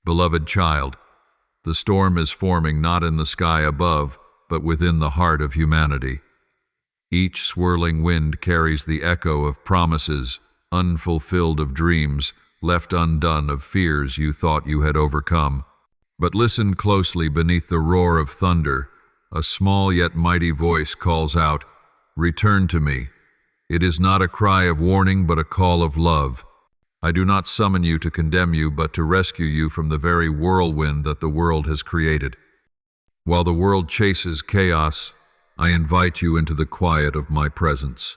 Beloved child, the storm is forming not in the sky above, but within the heart of humanity. Each swirling wind carries the echo of promises, unfulfilled of dreams, left undone of fears you thought you had overcome. But listen closely beneath the roar of thunder. A small yet mighty voice calls out, "Return to me." It is not a cry of warning, but a call of love. I do not summon you to condemn you, but to rescue you from the very whirlwind that the world has created. While the world chases chaos, I invite you into the quiet of my presence.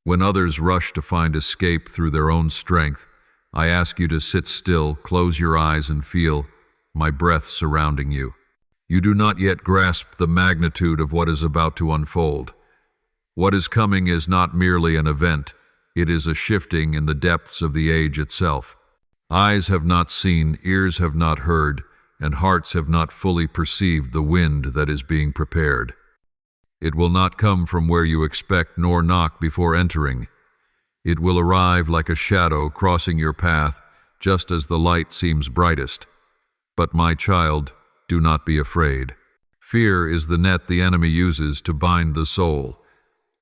When others rush to find escape through their own strength, I ask you to sit still, close your eyes, and feel my breath surrounding you. You do not yet grasp the magnitude of what is about to unfold. What is coming is not merely an event, it is a shifting in the depths of the age itself. Eyes have not seen, ears have not heard, and hearts have not fully perceived the wind that is being prepared. It will not come from where you expect nor knock before entering. It will arrive like a shadow crossing your path just as the light seems brightest. But my child, do not be afraid. Fear is the net the enemy uses to bind the soul.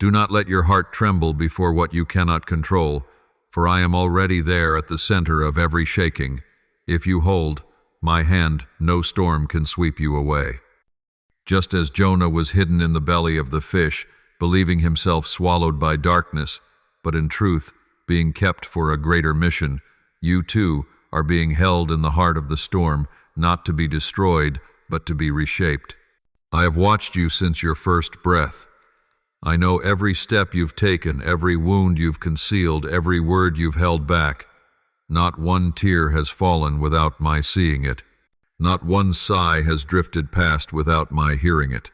Do not let your heart tremble before what you cannot control, for I am already there at the center of every shaking. If you hold my hand, no storm can sweep you away. Just as Jonah was hidden in the belly of the fish, believing himself swallowed by darkness, but in truth being kept for a greater mission, you too are being held in the heart of the storm, not to be destroyed, but to be reshaped. I have watched you since your first breath. I know every step you've taken, every wound you've concealed, every word you've held back. Not one tear has fallen without my seeing it. Not one sigh has drifted past without my hearing it.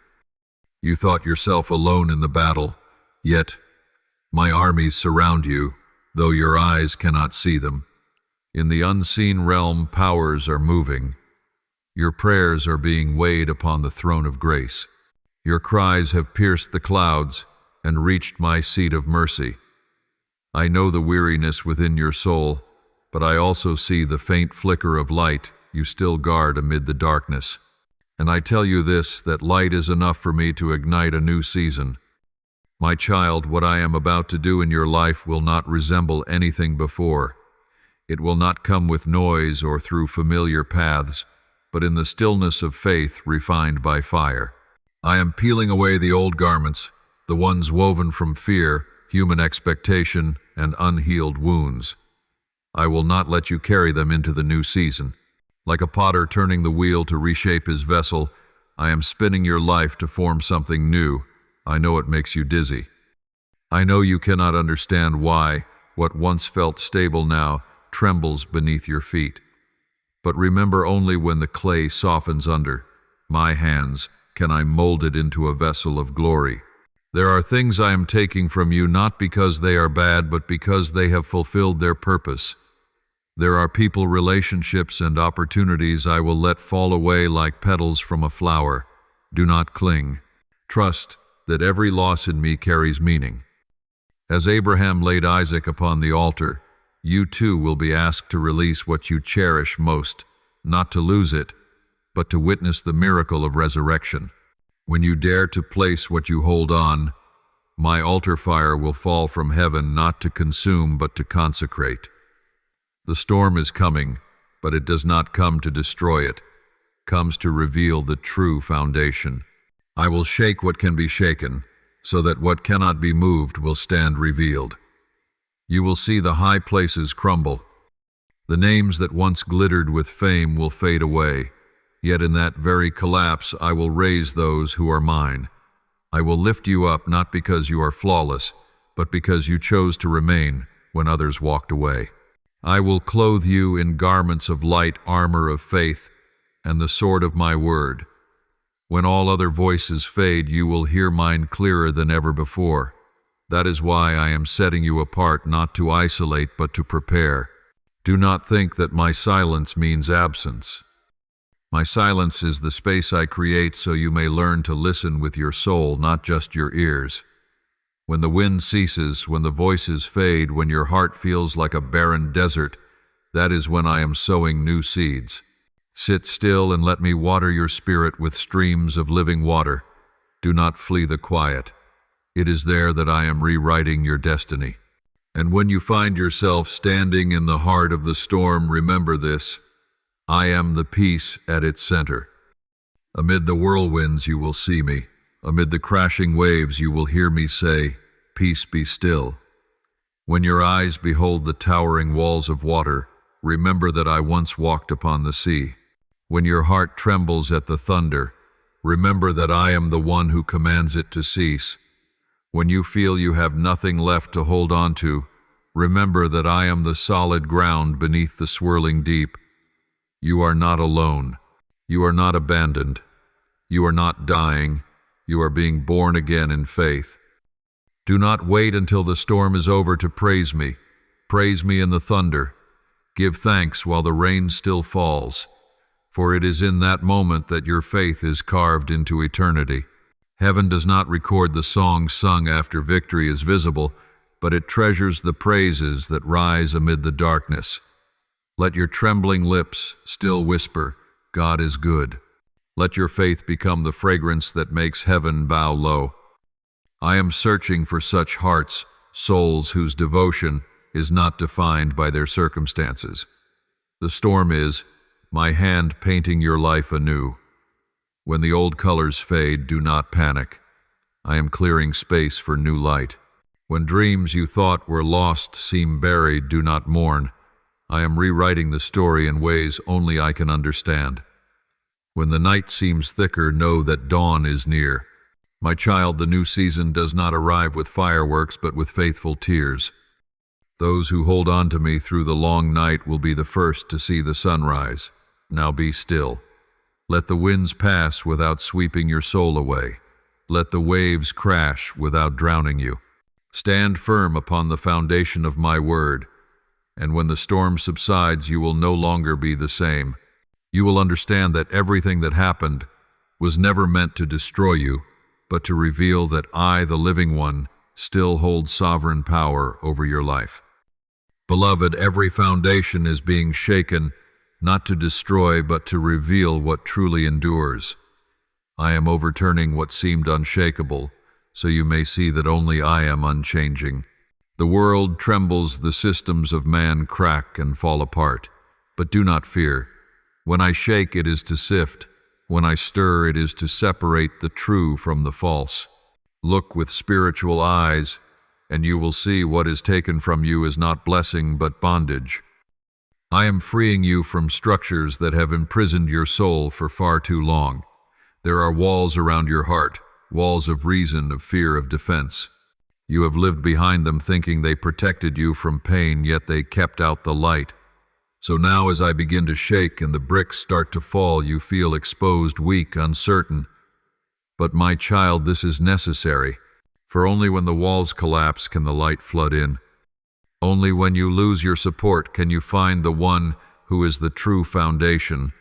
You thought yourself alone in the battle, yet my armies surround you, though your eyes cannot see them. In the unseen realm, powers are moving. Your prayers are being weighed upon the throne of grace. Your cries have pierced the clouds and reached my seat of mercy. I know the weariness within your soul, but I also see the faint flicker of light you still guard amid the darkness. And I tell you this, that light is enough for me to ignite a new season. My child, what I am about to do in your life will not resemble anything before. It will not come with noise or through familiar paths, but in the stillness of faith refined by fire. I am peeling away the old garments, the ones woven from fear, human expectation, and unhealed wounds. I will not let you carry them into the new season. Like a potter turning the wheel to reshape his vessel, I am spinning your life to form something new. I know it makes you dizzy. I know you cannot understand why what once felt stable now trembles beneath your feet. But remember, only when the clay softens under my hands can I mold it into a vessel of glory. There are things I am taking from you not because they are bad, but because they have fulfilled their purpose. There are people, relationships, and opportunities I will let fall away like petals from a flower. Do not cling. Trust that every loss in me carries meaning. As Abraham laid Isaac upon the altar, you too will be asked to release what you cherish most, not to lose it, but to witness the miracle of resurrection. When you dare to place what you hold on, my altar fire will fall from heaven not to consume but to consecrate. The storm is coming, but it does not come to destroy it. It comes to reveal the true foundation. I will shake what can be shaken, so that what cannot be moved will stand revealed. You will see the high places crumble. The names that once glittered with fame will fade away. Yet in that very collapse I will raise those who are mine. I will lift you up not because you are flawless, but because you chose to remain when others walked away. I will clothe you in garments of light, armor of faith, and the sword of my word. When all other voices fade, you will hear mine clearer than ever before. That is why I am setting you apart, not to isolate, but to prepare. Do not think that my silence means absence. My silence is the space I create so you may learn to listen with your soul, not just your ears. When the wind ceases, when the voices fade, when your heart feels like a barren desert, that is when I am sowing new seeds. Sit still and let me water your spirit with streams of living water. Do not flee the quiet. It is there that I am rewriting your destiny. And when you find yourself standing in the heart of the storm, remember this: I am the peace at its center. Amid the whirlwinds you will see me. Amid the crashing waves you will hear me say, "Peace, be still." When your eyes behold the towering walls of water, remember that I once walked upon the sea. When your heart trembles at the thunder, remember that I am the one who commands it to cease. When you feel you have nothing left to hold on to, remember that I am the solid ground beneath the swirling deep. You are not alone. You are not abandoned. You are not dying. You are being born again in faith. Do not wait until the storm is over to praise me. Praise me in the thunder. Give thanks while the rain still falls, for it is in that moment that your faith is carved into eternity. Heaven does not record the songs sung after victory is visible, but it treasures the praises that rise amid the darkness. Let your trembling lips still whisper, "God is good." Let your faith become the fragrance that makes heaven bow low. I am searching for such hearts, souls whose devotion is not defined by their circumstances. The storm is my hand painting your life anew. When the old colors fade, do not panic. I am clearing space for new light. When dreams you thought were lost seem buried, do not mourn. I am rewriting the story in ways only I can understand. When the night seems thicker, know that dawn is near. My child, the new season does not arrive with fireworks, but with faithful tears. Those who hold on to me through the long night will be the first to see the sunrise. Now be still. Let the winds pass without sweeping your soul away. Let the waves crash without drowning you. Stand firm upon the foundation of my word, and when the storm subsides, you will no longer be the same. You will understand that everything that happened was never meant to destroy you, but to reveal that I, the living one, still hold sovereign power over your life. Beloved, every foundation is being shaken, not to destroy, but to reveal what truly endures. I am overturning what seemed unshakable, so you may see that only I am unchanging. The world trembles, the systems of man crack and fall apart. But do not fear. When I shake, it is to sift. When I stir, it is to separate the true from the false. Look with spiritual eyes, and you will see what is taken from you is not blessing but bondage. I am freeing you from structures that have imprisoned your soul for far too long. There are walls around your heart, walls of reason, of fear, of defense. You have lived behind them thinking they protected you from pain, yet they kept out the light. So now as I begin to shake and the bricks start to fall, you feel exposed, weak, uncertain. But my child, this is necessary, for only when the walls collapse can the light flood in. Only when you lose your support can you find the one who is the true foundation.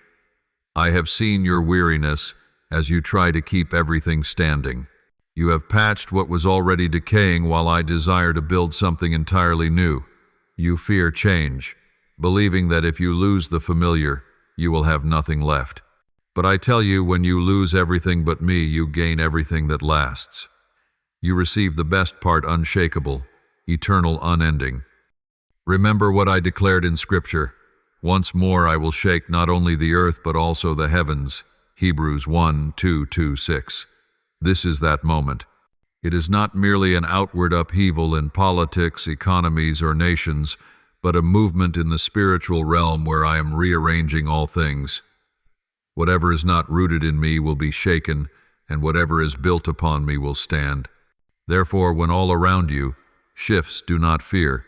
I have seen your weariness as you try to keep everything standing. You have patched what was already decaying while I desire to build something entirely new. You fear change, believing that if you lose the familiar, you will have nothing left. But I tell you, when you lose everything but me, you gain everything that lasts. You receive the best part, unshakable, eternal, unending. Remember what I declared in Scripture. Once more I will shake not only the earth but also the heavens. Hebrews 1:2-6. This is that moment. It is not merely an outward upheaval in politics, economies, or nations, but a movement in the spiritual realm where I am rearranging all things. Whatever is not rooted in me will be shaken, and whatever is built upon me will stand. Therefore, when all around you shifts, do not fear.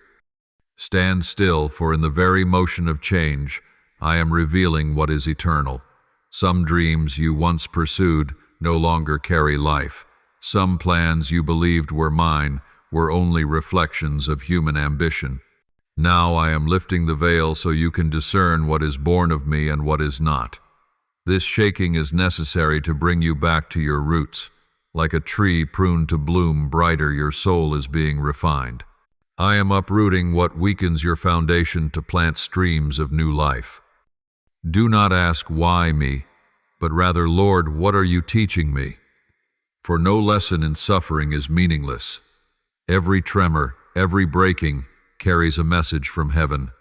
Stand still, for in the very motion of change, I am revealing what is eternal. Some dreams you once pursued no longer carry life. Some plans you believed were mine were only reflections of human ambition. Now I am lifting the veil so you can discern what is born of me and what is not. This shaking is necessary to bring you back to your roots. Like a tree pruned to bloom brighter, your soul is being refined. I am uprooting what weakens your foundation to plant streams of new life. Do not ask why me, but rather, Lord, what are you teaching me? For no lesson in suffering is meaningless. Every tremor, every breaking, carries a message from heaven.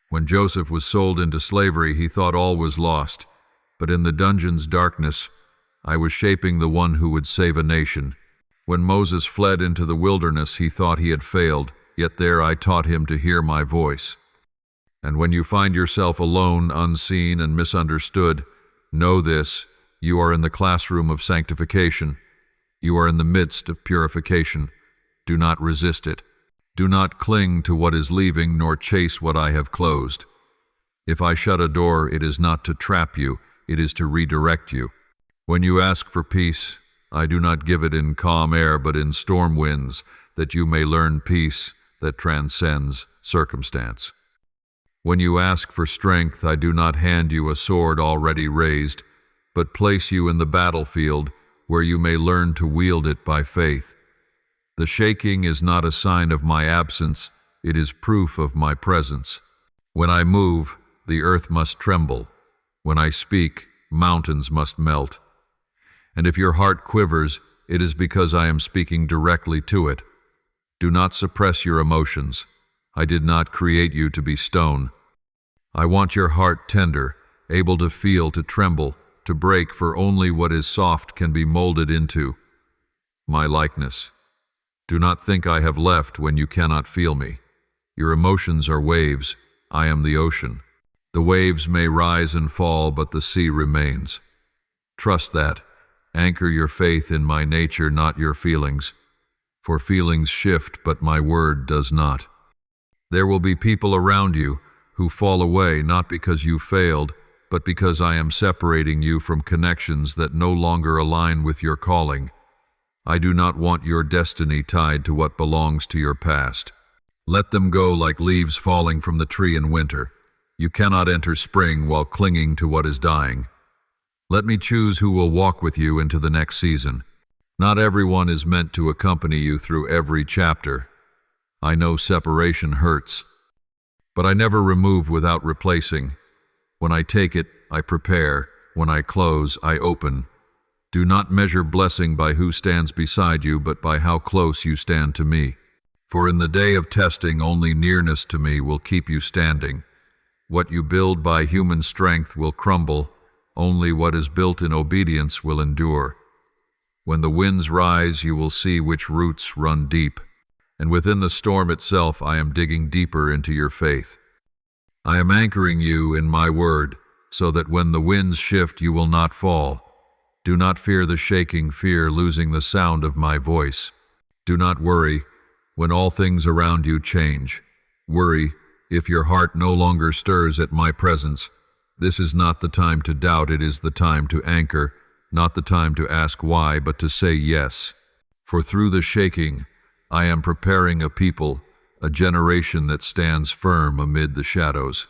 When Joseph was sold into slavery, he thought all was lost. But in the dungeon's darkness, I was shaping the one who would save a nation. When Moses fled into the wilderness, he thought he had failed, yet there I taught him to hear my voice. And when you find yourself alone, unseen, and misunderstood, know this: you are in the classroom of sanctification. You are in the midst of purification. Do not resist it. Do not cling to what is leaving, nor chase what I have closed. If I shut a door, it is not to trap you, it is to redirect you. When you ask for peace, I do not give it in calm air, but in storm winds, that you may learn peace that transcends circumstance. When you ask for strength, I do not hand you a sword already raised, but place you in the battlefield where you may learn to wield it by faith. The shaking is not a sign of my absence, it is proof of my presence. When I move, the earth must tremble. When I speak, mountains must melt. And if your heart quivers, it is because I am speaking directly to it. Do not suppress your emotions. I did not create you to be stone. I want your heart tender, able to feel, to tremble, to break, for only what is soft can be molded into my likeness. Do not think I have left when you cannot feel me. Your emotions are waves. I am the ocean. The waves may rise and fall, but the sea remains. Trust that. Anchor your faith in my nature, not your feelings. For feelings shift, but my word does not. There will be people around you who fall away not because you failed, but because I am separating you from connections that no longer align with your calling. I do not want your destiny tied to what belongs to your past. Let them go like leaves falling from the tree in winter. You cannot enter spring while clinging to what is dying. Let me choose who will walk with you into the next season. Not everyone is meant to accompany you through every chapter. I know separation hurts, but I never remove without replacing. When I take it, I prepare. When I close, I open. Do not measure blessing by who stands beside you, but by how close you stand to me. For in the day of testing, only nearness to me will keep you standing. What you build by human strength will crumble. Only what is built in obedience will endure. When the winds rise, you will see which roots run deep. And within the storm itself, I am digging deeper into your faith. I am anchoring you in my word, so that when the winds shift, you will not fall. Do not fear the shaking, fear losing the sound of my voice. Do not worry when all things around you change. Worry if your heart no longer stirs at my presence. This is not the time to doubt, it is the time to anchor, not the time to ask why, but to say yes. For through the shaking, I am preparing a people, a generation that stands firm amid the shadows.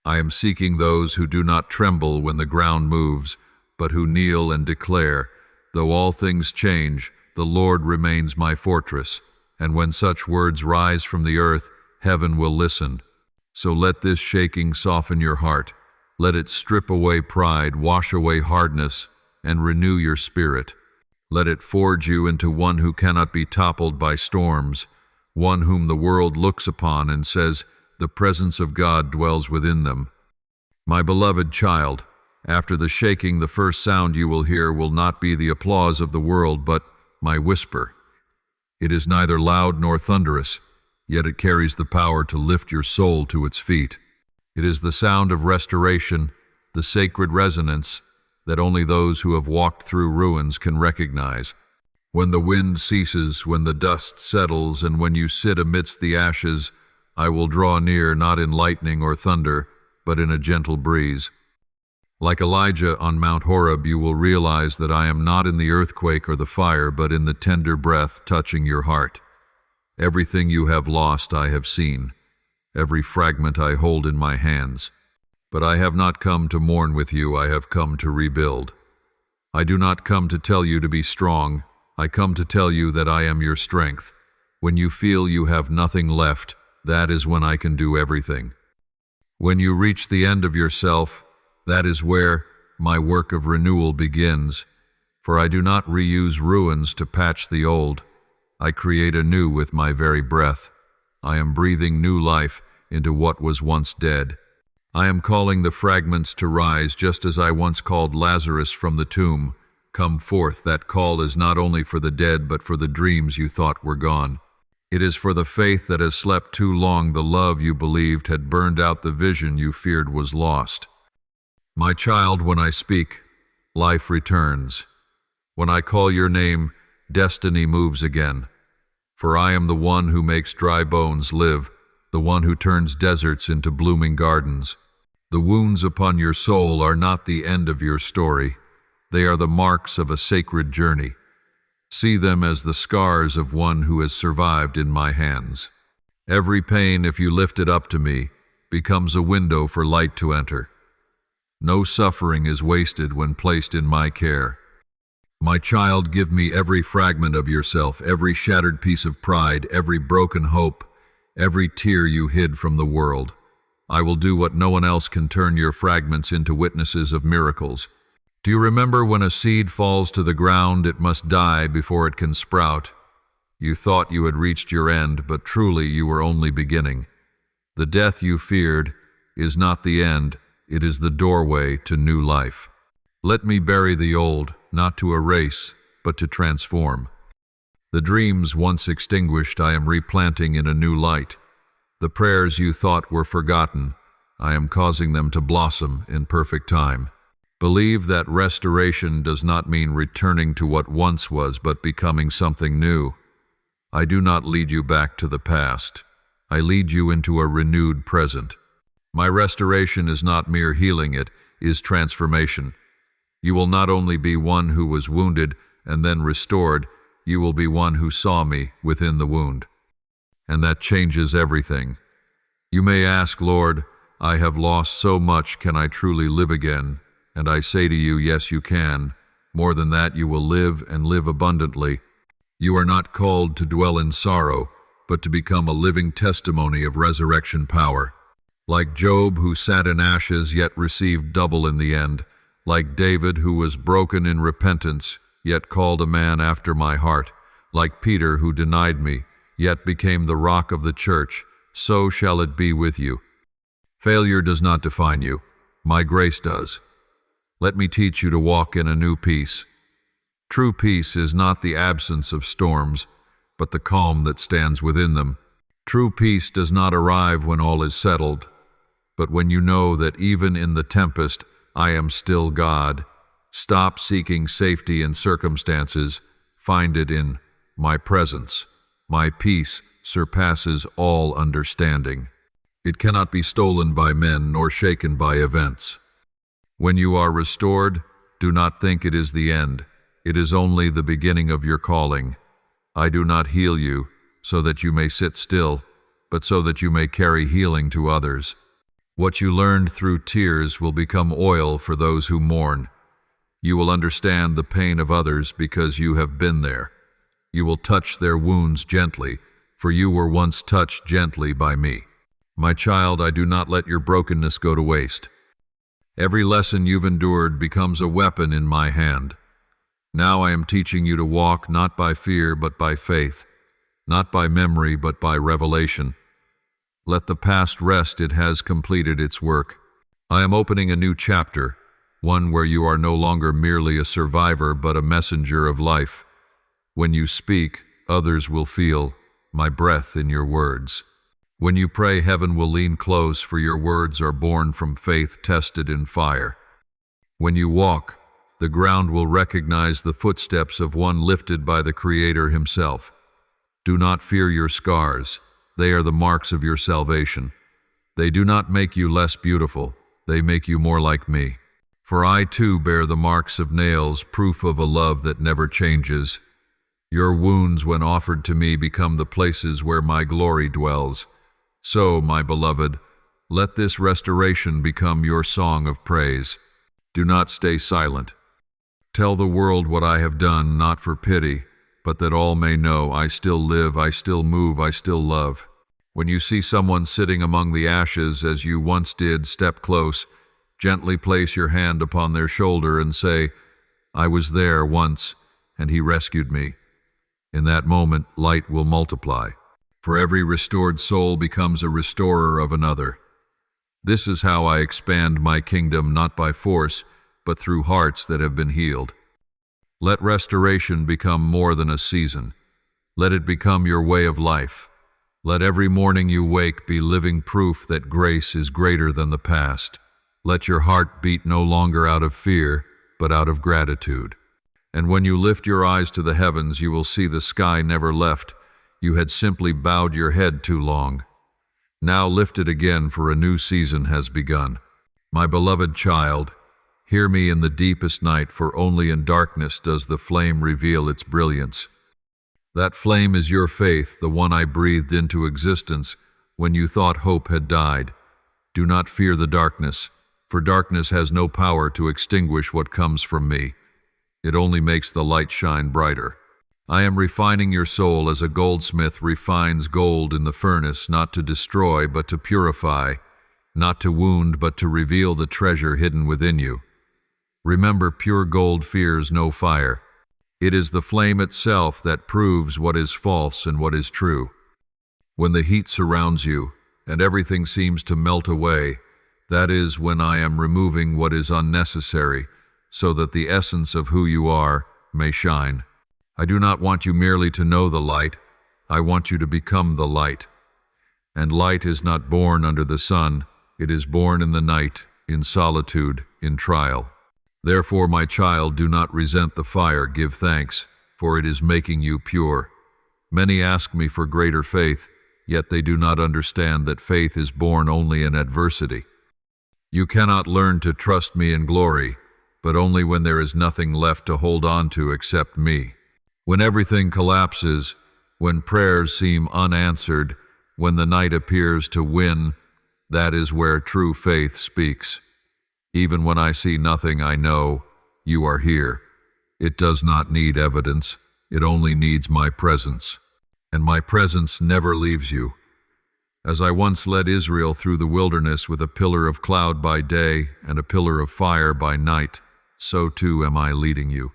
I am seeking those who do not tremble when the ground moves, but who kneel and declare, though all things change, the Lord remains my fortress, and when such words rise from the earth, heaven will listen. So let this shaking soften your heart. Let it strip away pride, wash away hardness, and renew your spirit. Let it forge you into one who cannot be toppled by storms, one whom the world looks upon and says, the presence of God dwells within them. My beloved child, after the shaking, the first sound you will hear will not be the applause of the world, but my whisper. It is neither loud nor thunderous, yet it carries the power to lift your soul to its feet. It is the sound of restoration, the sacred resonance that only those who have walked through ruins can recognize. When the wind ceases, when the dust settles, and when you sit amidst the ashes, I will draw near, not in lightning or thunder, but in a gentle breeze. Like Elijah on Mount Horeb, you will realize that I am not in the earthquake or the fire, but in the tender breath touching your heart. Everything you have lost I have seen. Every fragment I hold in my hands. But I have not come to mourn with you, I have come to rebuild. I do not come to tell you to be strong, I come to tell you that I am your strength. When you feel you have nothing left, that is when I can do everything. When you reach the end of yourself, That is where my work of renewal begins, for I do not reuse ruins to patch the old. I create anew with my very breath. I am breathing new life into what was once dead. I am calling the fragments to rise just as I once called Lazarus from the tomb. Come forth. That call is not only for the dead but for the dreams you thought were gone. It is for the faith that has slept too long, the love you believed had burned out, the vision you feared was lost. My child, when I speak, life returns. When I call your name, destiny moves again. For I am the one who makes dry bones live, the one who turns deserts into blooming gardens. The wounds upon your soul are not the end of your story. They are the marks of a sacred journey. See them as the scars of one who has survived in my hands. Every pain, if you lift it up to me, becomes a window for light to enter. No suffering is wasted when placed in my care. My child, give me every fragment of yourself, every shattered piece of pride, every broken hope, every tear you hid from the world. I will do what no one else can, turn your fragments into witnesses of miracles. Do you remember when a seed falls to the ground, it must die before it can sprout? You thought you had reached your end, but truly you were only beginning. The death you feared is not the end, it is the doorway to new life. Let me bury the old, not to erase, but to transform. The dreams once extinguished I am replanting in a new light. The prayers you thought were forgotten, I am causing them to blossom in perfect time. Believe that restoration does not mean returning to what once was, but becoming something new. I do not lead you back to the past. I lead you into a renewed present. My restoration is not mere healing, it is transformation. You will not only be one who was wounded and then restored, you will be one who saw me within the wound. And that changes everything. You may ask, Lord, I have lost so much, can I truly live again? And I say to you, yes, you can. More than that, you will live and live abundantly. You are not called to dwell in sorrow, but to become a living testimony of resurrection power. Like Job, who sat in ashes yet received double in the end. Like David, who was broken in repentance, yet called a man after my heart. Like Peter, who denied me, yet became the rock of the church. So shall it be with you. Failure does not define you. My grace does. Let me teach you to walk in a new peace. True peace is not the absence of storms, but the calm that stands within them. True peace does not arrive when all is settled, but when you know that even in the tempest, I am still God. Stop seeking safety in circumstances. Find it in my presence. My peace surpasses all understanding. It cannot be stolen by men nor shaken by events. When you are restored, do not think it is the end. It is only the beginning of your calling. I do not heal you so that you may sit still, but so that you may carry healing to others. What you learned through tears will become oil for those who mourn. You will understand the pain of others because you have been there. You will touch their wounds gently, for you were once touched gently by me. My child, I do not let your brokenness go to waste. Every lesson you've endured becomes a weapon in my hand. Now I am teaching you to walk not by fear but by faith, not by memory but by revelation. Let the past rest, it has completed its work. I am opening a new chapter, one where you are no longer merely a survivor but a messenger of life. When you speak, others will feel my breath in your words. When you pray, heaven will lean close, for your words are born from faith tested in fire. When you walk, the ground will recognize the footsteps of one lifted by the Creator himself. Do not fear your scars. They are the marks of your salvation. They do not make you less beautiful. They make you more like me. For I too bear the marks of nails, proof of a love that never changes. Your wounds, when offered to me, become the places where my glory dwells. So, my beloved, let this restoration become your song of praise. Do not stay silent. Tell the world what I have done, not for pity, but that all may know I still live, I still move, I still love. When you see someone sitting among the ashes as you once did, step close, Gently place your hand upon their shoulder and say, "I was there once, and he rescued me." In that moment, light will multiply, for every restored soul becomes a restorer of another. This is how I expand my kingdom, not by force, but through hearts that have been healed. Let restoration become more than a season. Let it become your way of life. Let every morning you wake be living proof that grace is greater than the past. Let your heart beat no longer out of fear, but out of gratitude. And when you lift your eyes to the heavens, you will see the sky never left. You had simply bowed your head too long. Now lift it again, for a new season has begun. My beloved child, hear me in the deepest night, for only in darkness does the flame reveal its brilliance. That flame is your faith, the one I breathed into existence when you thought hope had died. Do not fear the darkness, for darkness has no power to extinguish what comes from me. It only makes the light shine brighter. I am refining your soul as a goldsmith refines gold in the furnace, not to destroy but to purify, not to wound but to reveal the treasure hidden within you. Remember, pure gold fears no fire. It is the flame itself that proves what is false and what is true. When the heat surrounds you and everything seems to melt away, that is when I am removing what is unnecessary, so that the essence of who you are may shine. I do not want you merely to know the light. I want you to become the light. And light is not born under the sun. It is born in the night, in solitude, in trial. Therefore, my child, do not resent the fire. Give thanks, for it is making you pure. Many ask me for greater faith, yet they do not understand that faith is born only in adversity. You cannot learn to trust me in glory, but only when there is nothing left to hold on to except me. When everything collapses, when prayers seem unanswered, when the night appears to win, that is where true faith speaks. Even when I see nothing, I know you are here. It does not need evidence. It only needs my presence. And my presence never leaves you. As I once led Israel through the wilderness with a pillar of cloud by day and a pillar of fire by night, so too am I leading you.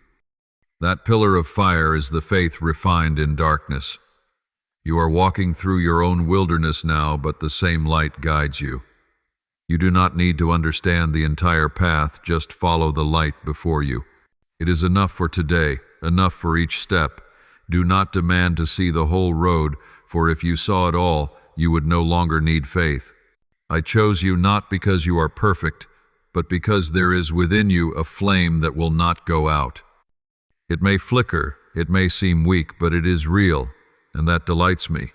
That pillar of fire is the faith refined in darkness. You are walking through your own wilderness now, but the same light guides you. You do not need to understand the entire path, just follow the light before you. It is enough for today, enough for each step. Do not demand to see the whole road, for if you saw it all, you would no longer need faith. I chose you not because you are perfect, but because there is within you a flame that will not go out. It may flicker, it may seem weak, but it is real, and that delights me.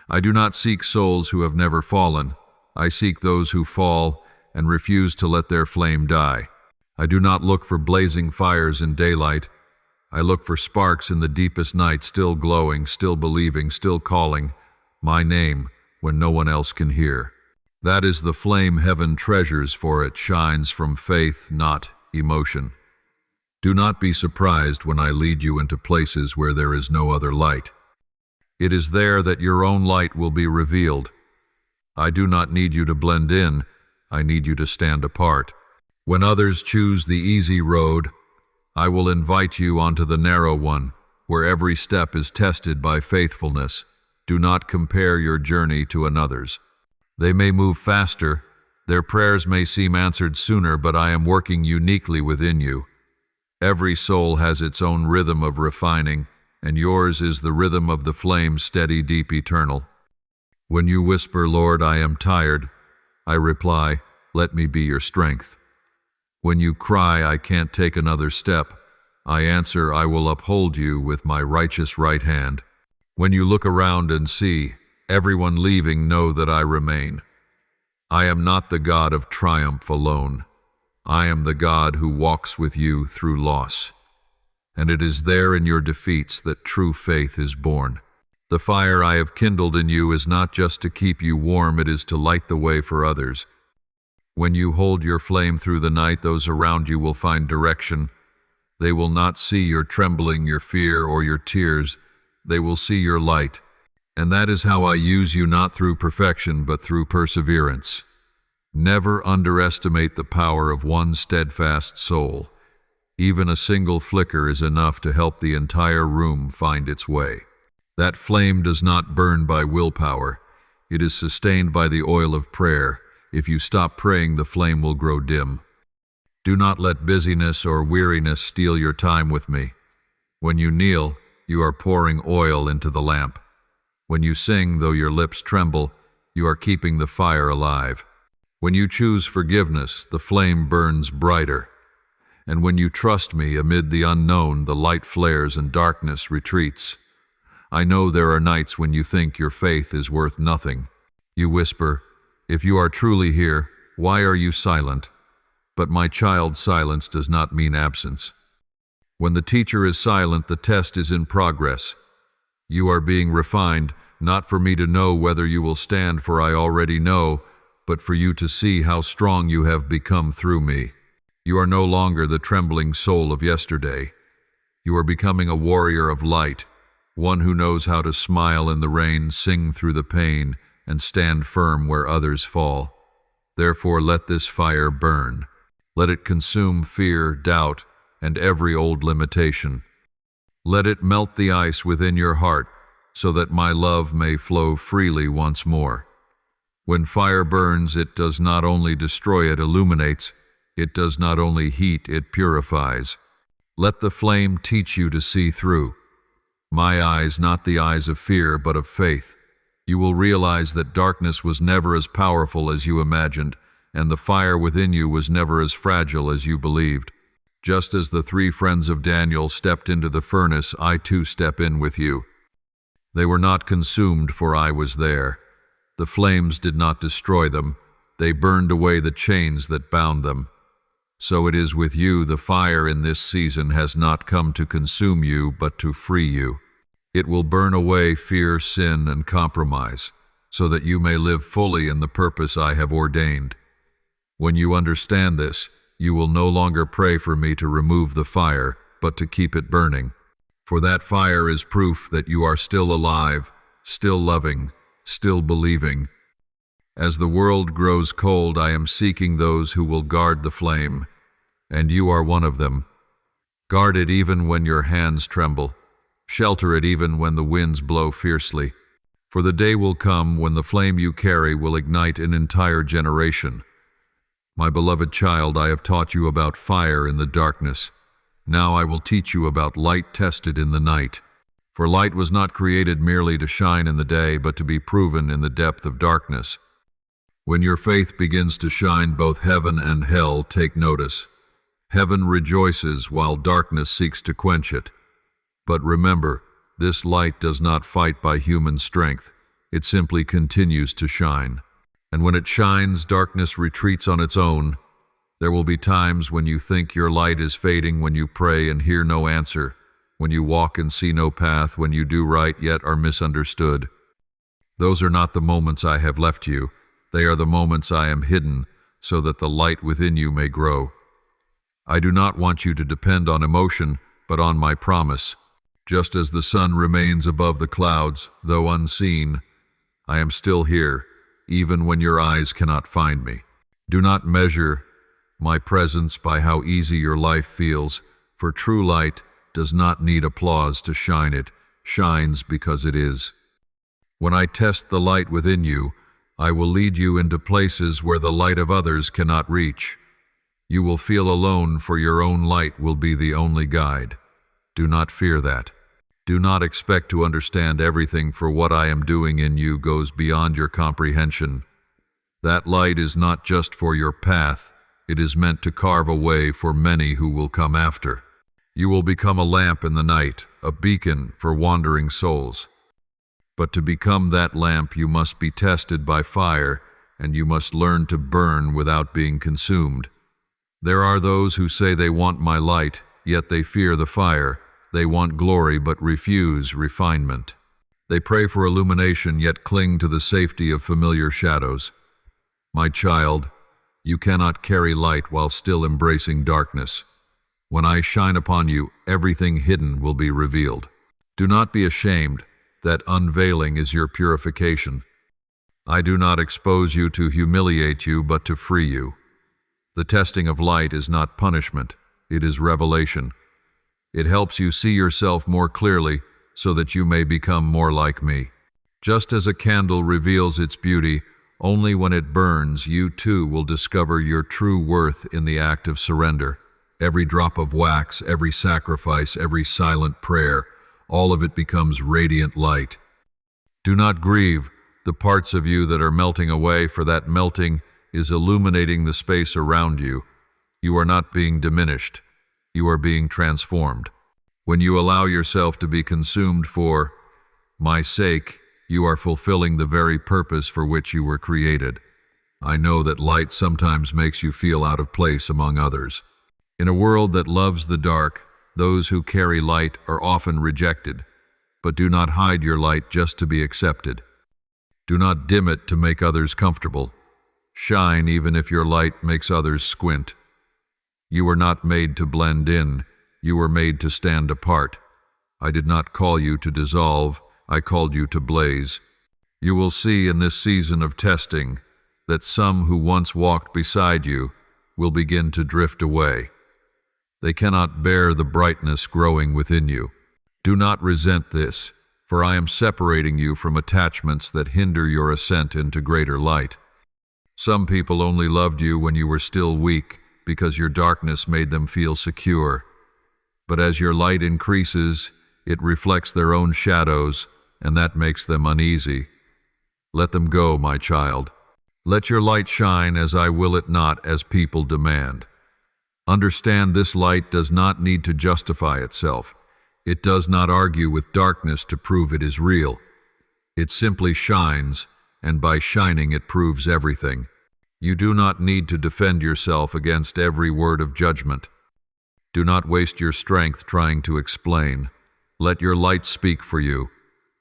I do not seek souls who have never fallen. I seek those who fall and refuse to let their flame die. I do not look for blazing fires in daylight. I look for sparks in the deepest night, still glowing, still believing, still calling my name when no one else can hear. That is the flame heaven treasures, for it shines from faith, not emotion. Do not be surprised when I lead you into places where there is no other light. It is there that your own light will be revealed. I do not need you to blend in. I need you to stand apart. When others choose the easy road, I will invite you onto the narrow one, where every step is tested by faithfulness. Do not compare your journey to another's. They may move faster, their prayers may seem answered sooner, but I am working uniquely within you. Every soul has its own rhythm of refining, and yours is the rhythm of the flame, steady, deep, eternal. When you whisper, "Lord, I am tired," I reply, "Let me be your strength." When you cry, "I can't take another step," I answer, "I will uphold you with my righteous right hand." When you look around and see everyone leaving, know that I remain. I am not the God of triumph alone. I am the God who walks with you through loss. And it is there in your defeats that true faith is born. The fire I have kindled in you is not just to keep you warm, it is to light the way for others. When you hold your flame through the night, those around you will find direction. They will not see your trembling, your fear, or your tears. They will see your light. And that is how I use you, not through perfection, but through perseverance. Never underestimate the power of one steadfast soul. Even a single flicker is enough to help the entire room find its way. That flame does not burn by willpower. It is sustained by the oil of prayer. If you stop praying, the flame will grow dim. Do not let busyness or weariness steal your time with me. When you kneel, you are pouring oil into the lamp. When you sing, though your lips tremble, you are keeping the fire alive. When you choose forgiveness, the flame burns brighter. And when you trust me amid the unknown, the light flares and darkness retreats. I know there are nights when you think your faith is worth nothing. You whisper, "If you are truly here, why are you silent?" But my child, silence does not mean absence. When the teacher is silent, the test is in progress. You are being refined, not for me to know whether you will stand, for I already know, but for you to see how strong you have become through me. You are no longer the trembling soul of yesterday. You are becoming a warrior of light, one who knows how to smile in the rain, sing through the pain, and stand firm where others fall. Therefore, let this fire burn. Let it consume fear, doubt, and every old limitation. Let it melt the ice within your heart, so that my love may flow freely once more. When fire burns, it does not only destroy, it illuminates. It does not only heat, it purifies. Let the flame teach you to see through. My eyes, not the eyes of fear, but of faith. You will realize that darkness was never as powerful as you imagined, and the fire within you was never as fragile as you believed. Just as the 3 friends of Daniel stepped into the furnace, I too step in with you. They were not consumed, for I was there. The flames did not destroy them. They burned away the chains that bound them. So it is with you. The fire in this season has not come to consume you, but to free you. It will burn away fear, sin, and compromise, so that you may live fully in the purpose I have ordained. When you understand this, you will no longer pray for me to remove the fire, but to keep it burning. For that fire is proof that you are still alive, still loving, still believing. As the world grows cold, I am seeking those who will guard the flame, and you are one of them. Guard it even when your hands tremble. Shelter it even when the winds blow fiercely. For the day will come when the flame you carry will ignite an entire generation. My beloved child, I have taught you about fire in the darkness. Now I will teach you about light tested in the night. For light was not created merely to shine in the day, but to be proven in the depth of darkness. When your faith begins to shine, both heaven and hell take notice. Heaven rejoices while darkness seeks to quench it. But remember, this light does not fight by human strength. It simply continues to shine. And when it shines, darkness retreats on its own. There will be times when you think your light is fading, when you pray and hear no answer, when you walk and see no path, when you do right yet are misunderstood. Those are not the moments I have left you. They are the moments I am hidden, so that the light within you may grow. I do not want you to depend on emotion, but on my promise. Just as the sun remains above the clouds, though unseen, I am still here, even when your eyes cannot find me. Do not measure my presence by how easy your life feels, for true light does not need applause to shine. It shines because it is. When I test the light within you, I will lead you into places where the light of others cannot reach. You will feel alone, for your own light will be the only guide. Do not fear that. Do not expect to understand everything, for what I am doing in you goes beyond your comprehension. That light is not just for your path, it is meant to carve a way for many who will come after. You will become a lamp in the night, a beacon for wandering souls. But to become that lamp, you must be tested by fire, and you must learn to burn without being consumed. There are those who say they want my light, yet they fear the fire. They want glory but refuse refinement. They pray for illumination yet cling to the safety of familiar shadows. My child, you cannot carry light while still embracing darkness. When I shine upon you, everything hidden will be revealed. Do not be ashamed. That unveiling is your purification. I do not expose you to humiliate you, but to free you. The testing of light is not punishment, it is revelation. It helps you see yourself more clearly so that you may become more like me. Just as a candle reveals its beauty, only when it burns, you too will discover your true worth in the act of surrender. Every drop of wax, every sacrifice, every silent prayer, all of it becomes radiant light. Do not grieve the parts of you that are melting away, for that melting is illuminating the space around you. You are not being diminished. You are being transformed. When you allow yourself to be consumed for my sake, you are fulfilling the very purpose for which you were created. I know that light sometimes makes you feel out of place among others. In a world that loves the dark, those who carry light are often rejected. But do not hide your light just to be accepted. Do not dim it to make others comfortable. Shine even if your light makes others squint. You were not made to blend in. You were made to stand apart. I did not call you to dissolve. I called you to blaze. You will see in this season of testing that some who once walked beside you will begin to drift away. They cannot bear the brightness growing within you. Do not resent this, for I am separating you from attachments that hinder your ascent into greater light. Some people only loved you when you were still weak because your darkness made them feel secure. But as your light increases, it reflects their own shadows, and that makes them uneasy. Let them go, my child. Let your light shine as I will it not, as people demand. Understand this light does not need to justify itself. It does not argue with darkness to prove it is real. It simply shines, and by shining it proves everything. You do not need to defend yourself against every word of judgment. Do not waste your strength trying to explain. Let your light speak for you,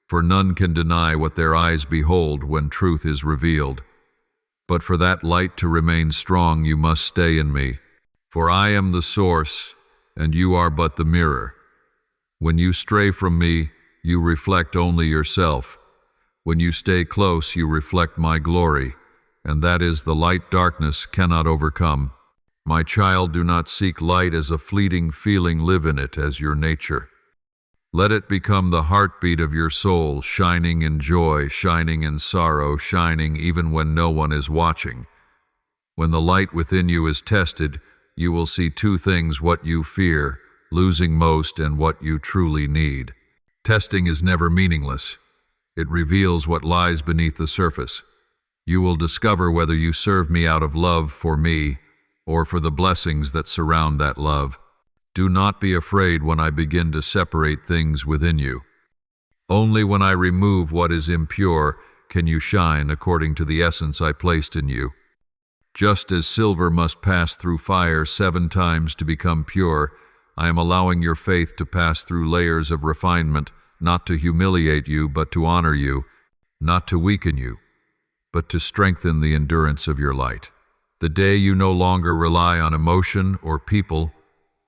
for none can deny what their eyes behold when truth is revealed. But for that light to remain strong, you must stay in me, for I am the source, and you are but the mirror. When you stray from me, you reflect only yourself. When you stay close, you reflect my glory, and that is the light darkness cannot overcome. My child, do not seek light as a fleeting feeling, live in it as your nature. Let it become the heartbeat of your soul, shining in joy, shining in sorrow, shining even when no one is watching. When the light within you is tested, you will see two things: what you fear, losing most, and what you truly need. Testing is never meaningless. It reveals what lies beneath the surface. You will discover whether you serve me out of love for me or for the blessings that surround that love. Do not be afraid when I begin to separate things within you. Only when I remove what is impure can you shine according to the essence I placed in you. Just as silver must pass through fire 7 times to become pure, I am allowing your faith to pass through layers of refinement, not to humiliate you, but to honor you, not to weaken you, but to strengthen the endurance of your light. The day you no longer rely on emotion or people,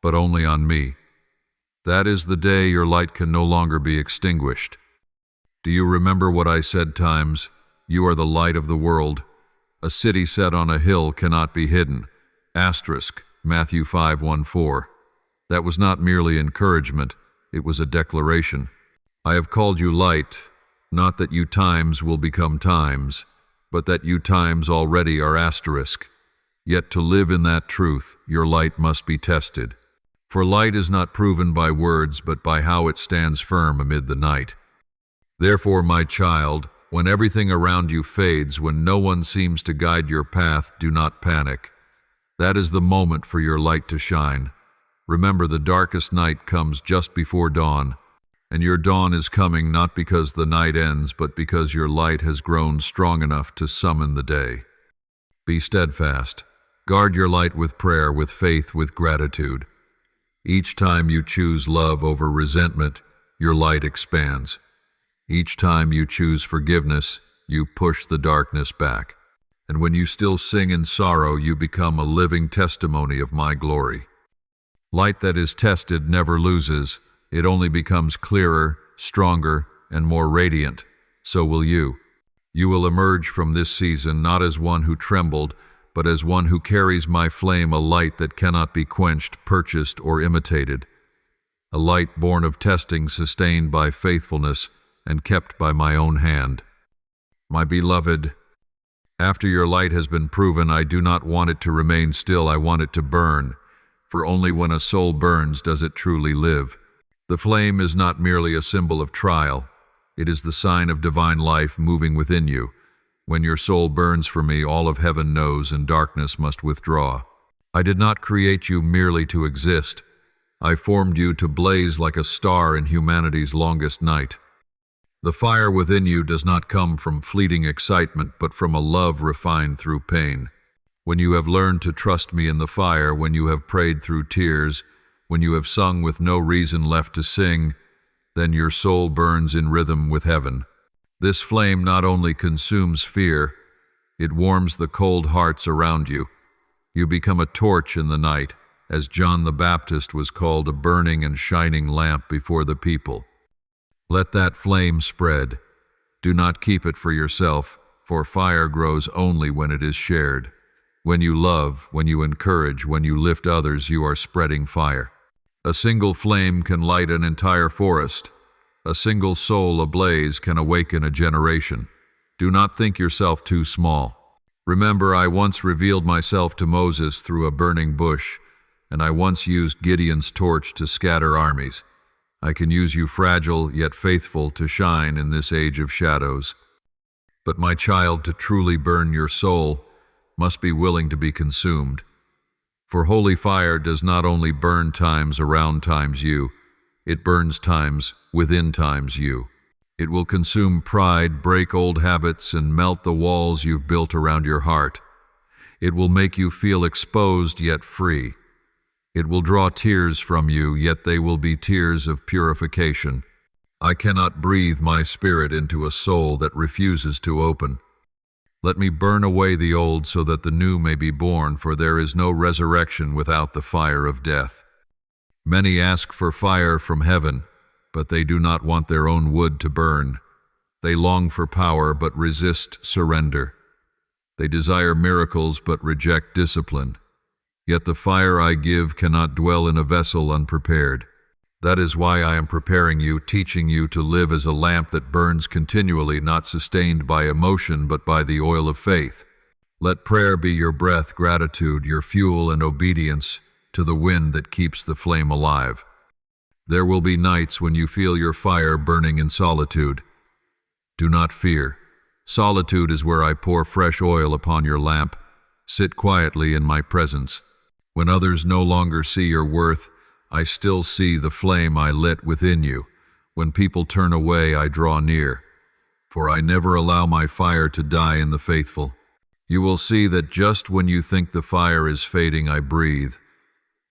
but only on me, that is the day your light can no longer be extinguished. Do you remember what I said times? You are the light of the world. A city set on a hill cannot be hidden. Matthew 5:1-4. That was not merely encouragement, it was a declaration. I have called you light, not that you times will become times, but that you times already are asterisk. Yet to live in that truth, your light must be tested. For light is not proven by words, but by how it stands firm amid the night. Therefore, my child, when everything around you fades, when no one seems to guide your path, do not panic. That is the moment for your light to shine. Remember, the darkest night comes just before dawn, and your dawn is coming not because the night ends, but because your light has grown strong enough to summon the day. Be steadfast. Guard your light with prayer, with faith, with gratitude. Each time you choose love over resentment, your light expands. Each time you choose forgiveness, you push the darkness back. And when you still sing in sorrow, you become a living testimony of my glory. Light that is tested never loses. It only becomes clearer, stronger, and more radiant. So will you. You will emerge from this season not as one who trembled, but as one who carries my flame, a light that cannot be quenched, purchased, or imitated. A light born of testing, sustained by faithfulness, and kept by my own hand. My beloved, after your light has been proven, I do not want it to remain still, I want it to burn, for only when a soul burns does it truly live. The flame is not merely a symbol of trial, it is the sign of divine life moving within you. When your soul burns for me, all of heaven knows, and darkness must withdraw. I did not create you merely to exist. I formed you to blaze like a star in humanity's longest night. The fire within you does not come from fleeting excitement, but from a love refined through pain. When you have learned to trust me in the fire, when you have prayed through tears, when you have sung with no reason left to sing, then your soul burns in rhythm with heaven. This flame not only consumes fear, it warms the cold hearts around you. You become a torch in the night, as John the Baptist was called, a burning and shining lamp before the people. Let that flame spread. Do not keep it for yourself, for fire grows only when it is shared. When you love, when you encourage, when you lift others, you are spreading fire. A single flame can light an entire forest. A single soul ablaze can awaken a generation. Do not think yourself too small. Remember, I once revealed myself to Moses through a burning bush, and I once used Gideon's torch to scatter armies. I can use you, fragile yet faithful, to shine in this age of shadows. But my child, to truly burn your soul, must be willing to be consumed. For holy fire does not only burn times around times you, it burns times within times you. It will consume pride, break old habits, and melt the walls you've built around your heart. It will make you feel exposed yet free. It will draw tears from you, yet they will be tears of purification. I cannot breathe my spirit into a soul that refuses to open. Let me burn away the old so that the new may be born, for there is no resurrection without the fire of death. Many ask for fire from heaven, but they do not want their own wood to burn. They long for power, but resist surrender. They desire miracles, but reject discipline. Yet the fire I give cannot dwell in a vessel unprepared. That is why I am preparing you, teaching you to live as a lamp that burns continually, not sustained by emotion, but by the oil of faith. Let prayer be your breath, gratitude your fuel, and obedience to the wind that keeps the flame alive. There will be nights when you feel your fire burning in solitude. Do not fear. Solitude is where I pour fresh oil upon your lamp. Sit quietly in my presence. When others no longer see your worth, I still see the flame I lit within you. When people turn away, I draw near. For I never allow my fire to die in the faithful. You will see that just when you think the fire is fading, I breathe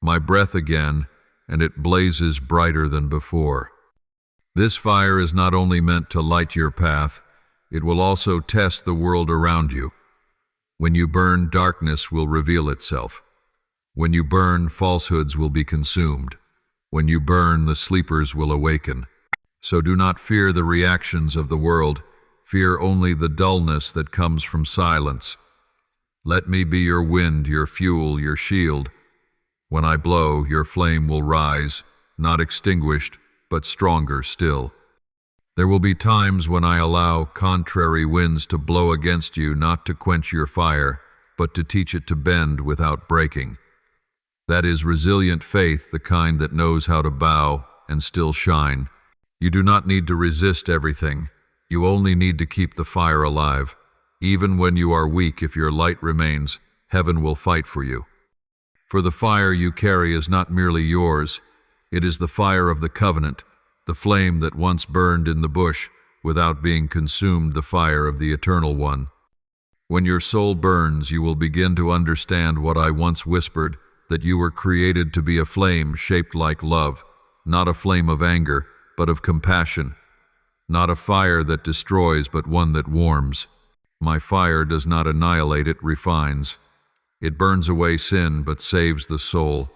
my breath again, and it blazes brighter than before. This fire is not only meant to light your path, it will also test the world around you. When you burn, darkness will reveal itself. When you burn, falsehoods will be consumed. When you burn, the sleepers will awaken. So do not fear the reactions of the world. Fear only the dullness that comes from silence. Let me be your wind, your fuel, your shield. When I blow, your flame will rise, not extinguished, but stronger still. There will be times when I allow contrary winds to blow against you, not to quench your fire, but to teach it to bend without breaking. That is resilient faith, the kind that knows how to bow and still shine. You do not need to resist everything. You only need to keep the fire alive. Even when you are weak, if your light remains, heaven will fight for you. For the fire you carry is not merely yours, it is the fire of the covenant, the flame that once burned in the bush without being consumed, the fire of the Eternal One. When your soul burns, you will begin to understand what I once whispered, that you were created to be a flame shaped like love, not a flame of anger, but of compassion, not a fire that destroys, but one that warms. My fire does not annihilate, it refines. It burns away sin, but saves the soul.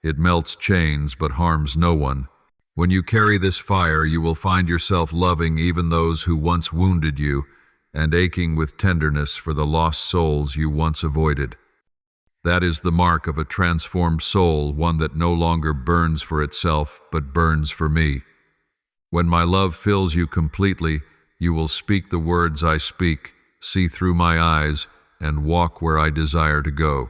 It melts chains, but harms no one. When you carry this fire, you will find yourself loving even those who once wounded you. and aching with tenderness for the lost souls you once avoided. That is the mark of a transformed soul, one that no longer burns for itself, but burns for me. When my love fills you completely, you will speak the words I speak, see through my eyes, and walk where I desire to go.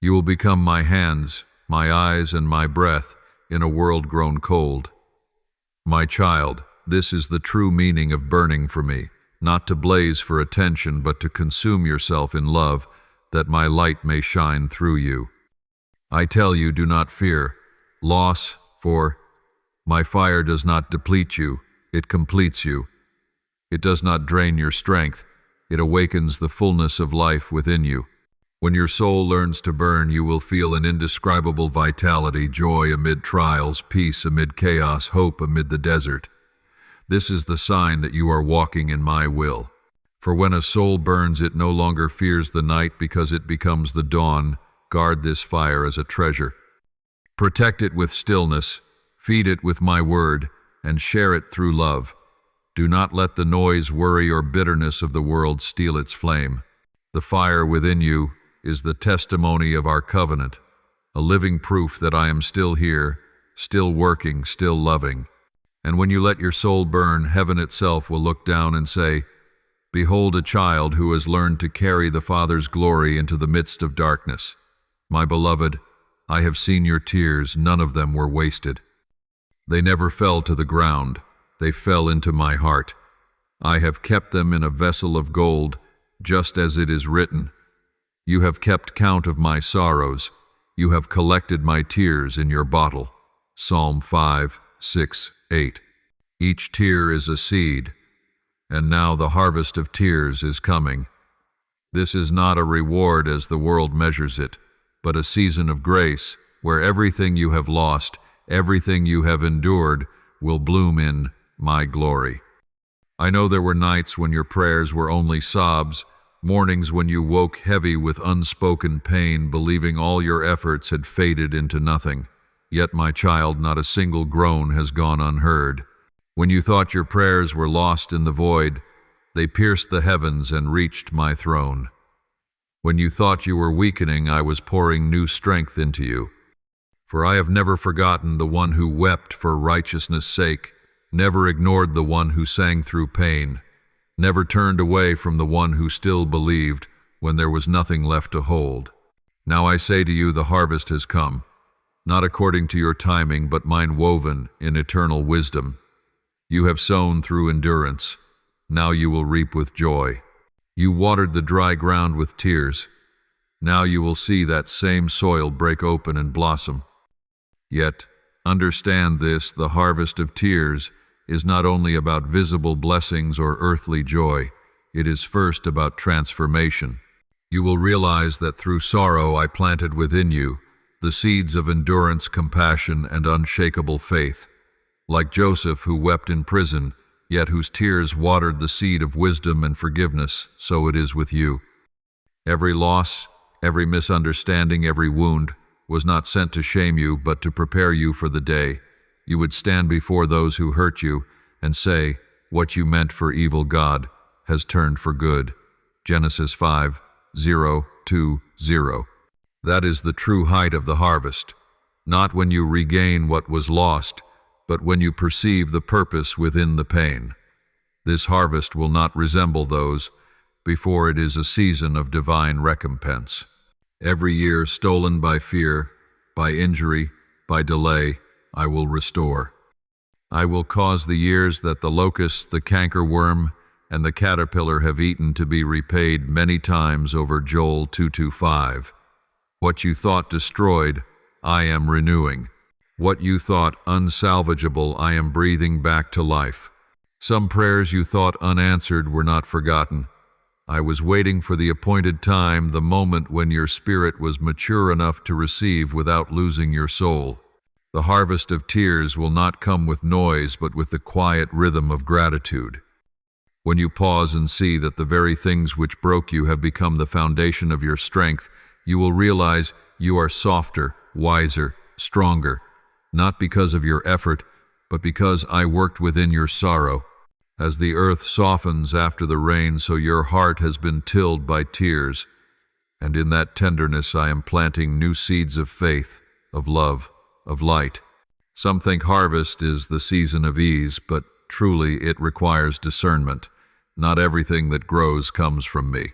You will become my hands, my eyes, and my breath in a world grown cold. My child, this is the true meaning of burning for me, not to blaze for attention, but to consume yourself in love, that my light may shine through you. I tell you, do not fear loss, for my fire does not deplete you, it completes you. It does not drain your strength, it awakens the fullness of life within you. When your soul learns to burn, you will feel an indescribable vitality, joy amid trials, peace amid chaos, hope amid the desert. This is the sign that you are walking in my will. For when a soul burns, it no longer fears the night because it becomes the dawn. Guard this fire as a treasure. Protect it with stillness, feed it with my word, and share it through love. Do not let the noise, worry, or bitterness of the world steal its flame. The fire within you is the testimony of our covenant, a living proof that I am still here, still working, still loving. And when you let your soul burn, heaven itself will look down and say, "Behold a child who has learned to carry the Father's glory into the midst of darkness. My beloved, I have seen your tears, none of them were wasted. They never fell to the ground, they fell into my heart. I have kept them in a vessel of gold, just as it is written. You have kept count of my sorrows, you have collected my tears in your bottle." Psalm 5, 6, 8. Each tear is a seed, and now the harvest of tears is coming. This is not a reward as the world measures it, but a season of grace where everything you have lost, everything you have endured, will bloom in my glory. I know there were nights when your prayers were only sobs, mornings when you woke heavy with unspoken pain, believing all your efforts had faded into nothing. Yet, my child, not a single groan has gone unheard. When you thought your prayers were lost in the void, they pierced the heavens and reached my throne. When you thought you were weakening, I was pouring new strength into you. For I have never forgotten the one who wept for righteousness' sake, never ignored the one who sang through pain, never turned away from the one who still believed when there was nothing left to hold. Now I say to you, the harvest has come, not according to your timing, but mine woven in eternal wisdom. You have sown through endurance, now you will reap with joy. You watered the dry ground with tears, now you will see that same soil break open and blossom. Yet, understand this, the harvest of tears is not only about visible blessings or earthly joy, it is first about transformation. You will realize that through sorrow I planted within you the seeds of endurance, compassion, and unshakable faith. Like Joseph, who wept in prison, yet whose tears watered the seed of wisdom and forgiveness, so it is with you. Every loss, every misunderstanding, every wound was not sent to shame you, but to prepare you for the day you would stand before those who hurt you and say, "What you meant for evil, God has turned for good." Genesis 5, 0-2-0. That is the true height of the harvest, not when you regain what was lost, but when you perceive the purpose within the pain. This harvest will not resemble those before. It is a season of divine recompense. Every year stolen by fear, by injury, by delay, I will restore. I will cause the years that the locust, the cankerworm, and the caterpillar have eaten to be repaid many times over. Joel 2:5. What you thought destroyed, I am renewing. What you thought unsalvageable, I am breathing back to life. Some prayers you thought unanswered were not forgotten. I was waiting for the appointed time, the moment when your spirit was mature enough to receive without losing your soul. The harvest of tears will not come with noise, but with the quiet rhythm of gratitude. When you pause and see that the very things which broke you have become the foundation of your strength, you will realize you are softer, wiser, stronger, not because of your effort, but because I worked within your sorrow. As the earth softens after the rain, so your heart has been tilled by tears, and in that tenderness I am planting new seeds of faith, of love, of light. Some think harvest is the season of ease, but truly it requires discernment. Not everything that grows comes from me.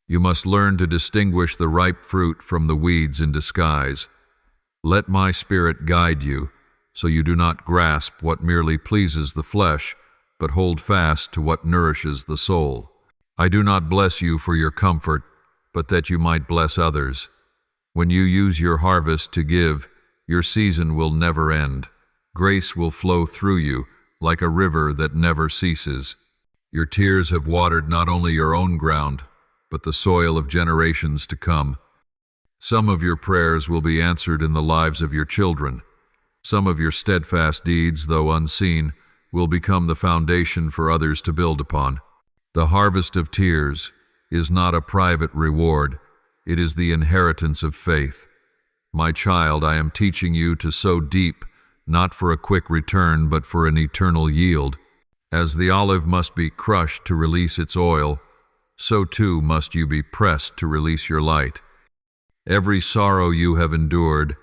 You must learn to distinguish the ripe fruit from the weeds in disguise. Let my Spirit guide you, so you do not grasp what merely pleases the flesh, but hold fast to what nourishes the soul. I do not bless you for your comfort, but that you might bless others. When you use your harvest to give, your season will never end. Grace will flow through you like a river that never ceases. Your tears have watered not only your own ground, but the soil of generations to come. Some of your prayers will be answered in the lives of your children. Some of your steadfast deeds, though unseen, will become the foundation for others to build upon. The harvest of tears is not a private reward, it is the inheritance of faith. My child, I am teaching you to sow deep, not for a quick return, but for an eternal yield. As the olive must be crushed to release its oil, so too must you be pressed to release your light. Every sorrow you have endured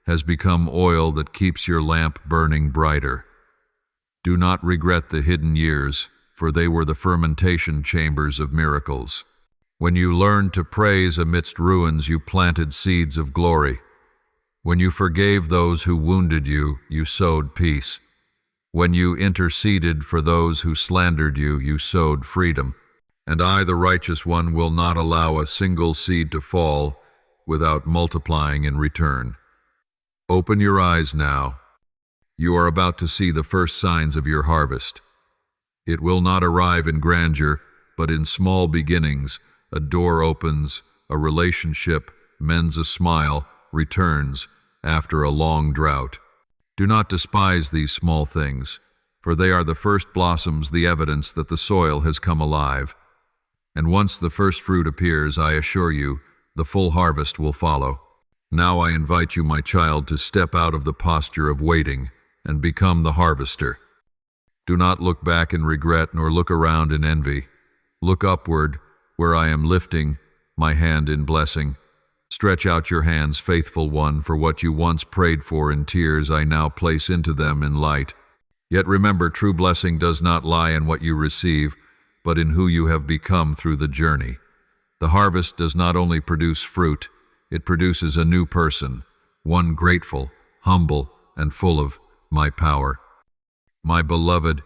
has become oil that keeps your lamp burning brighter. Do not regret the hidden years, for they were the fermentation chambers of miracles. When you learned to praise amidst ruins, you planted seeds of glory. When you forgave those who wounded you, you sowed peace. When you interceded for those who slandered you, you sowed freedom. And I, the righteous one, will not allow a single seed to fall without multiplying in return. Open your eyes now. You are about to see the first signs of your harvest. It will not arrive in grandeur, but in small beginnings. A door opens, a relationship mends a smile, returns after a long drought. Do not despise these small things, for they are the first blossoms, the evidence that the soil has come alive. And once the first fruit appears, I assure you, the full harvest will follow. Now I invite you, my child, to step out of the posture of waiting and become the harvester. Do not look back in regret, nor look around in envy. Look upward, where I am lifting my hand in blessing. Stretch out your hands, faithful one, for what you once prayed for in tears, I now place into them in light. Yet remember, true blessing does not lie in what you receive, but in who you have become through the journey. The harvest does not only produce fruit, it produces a new person, one grateful, humble, and full of my power. My beloved,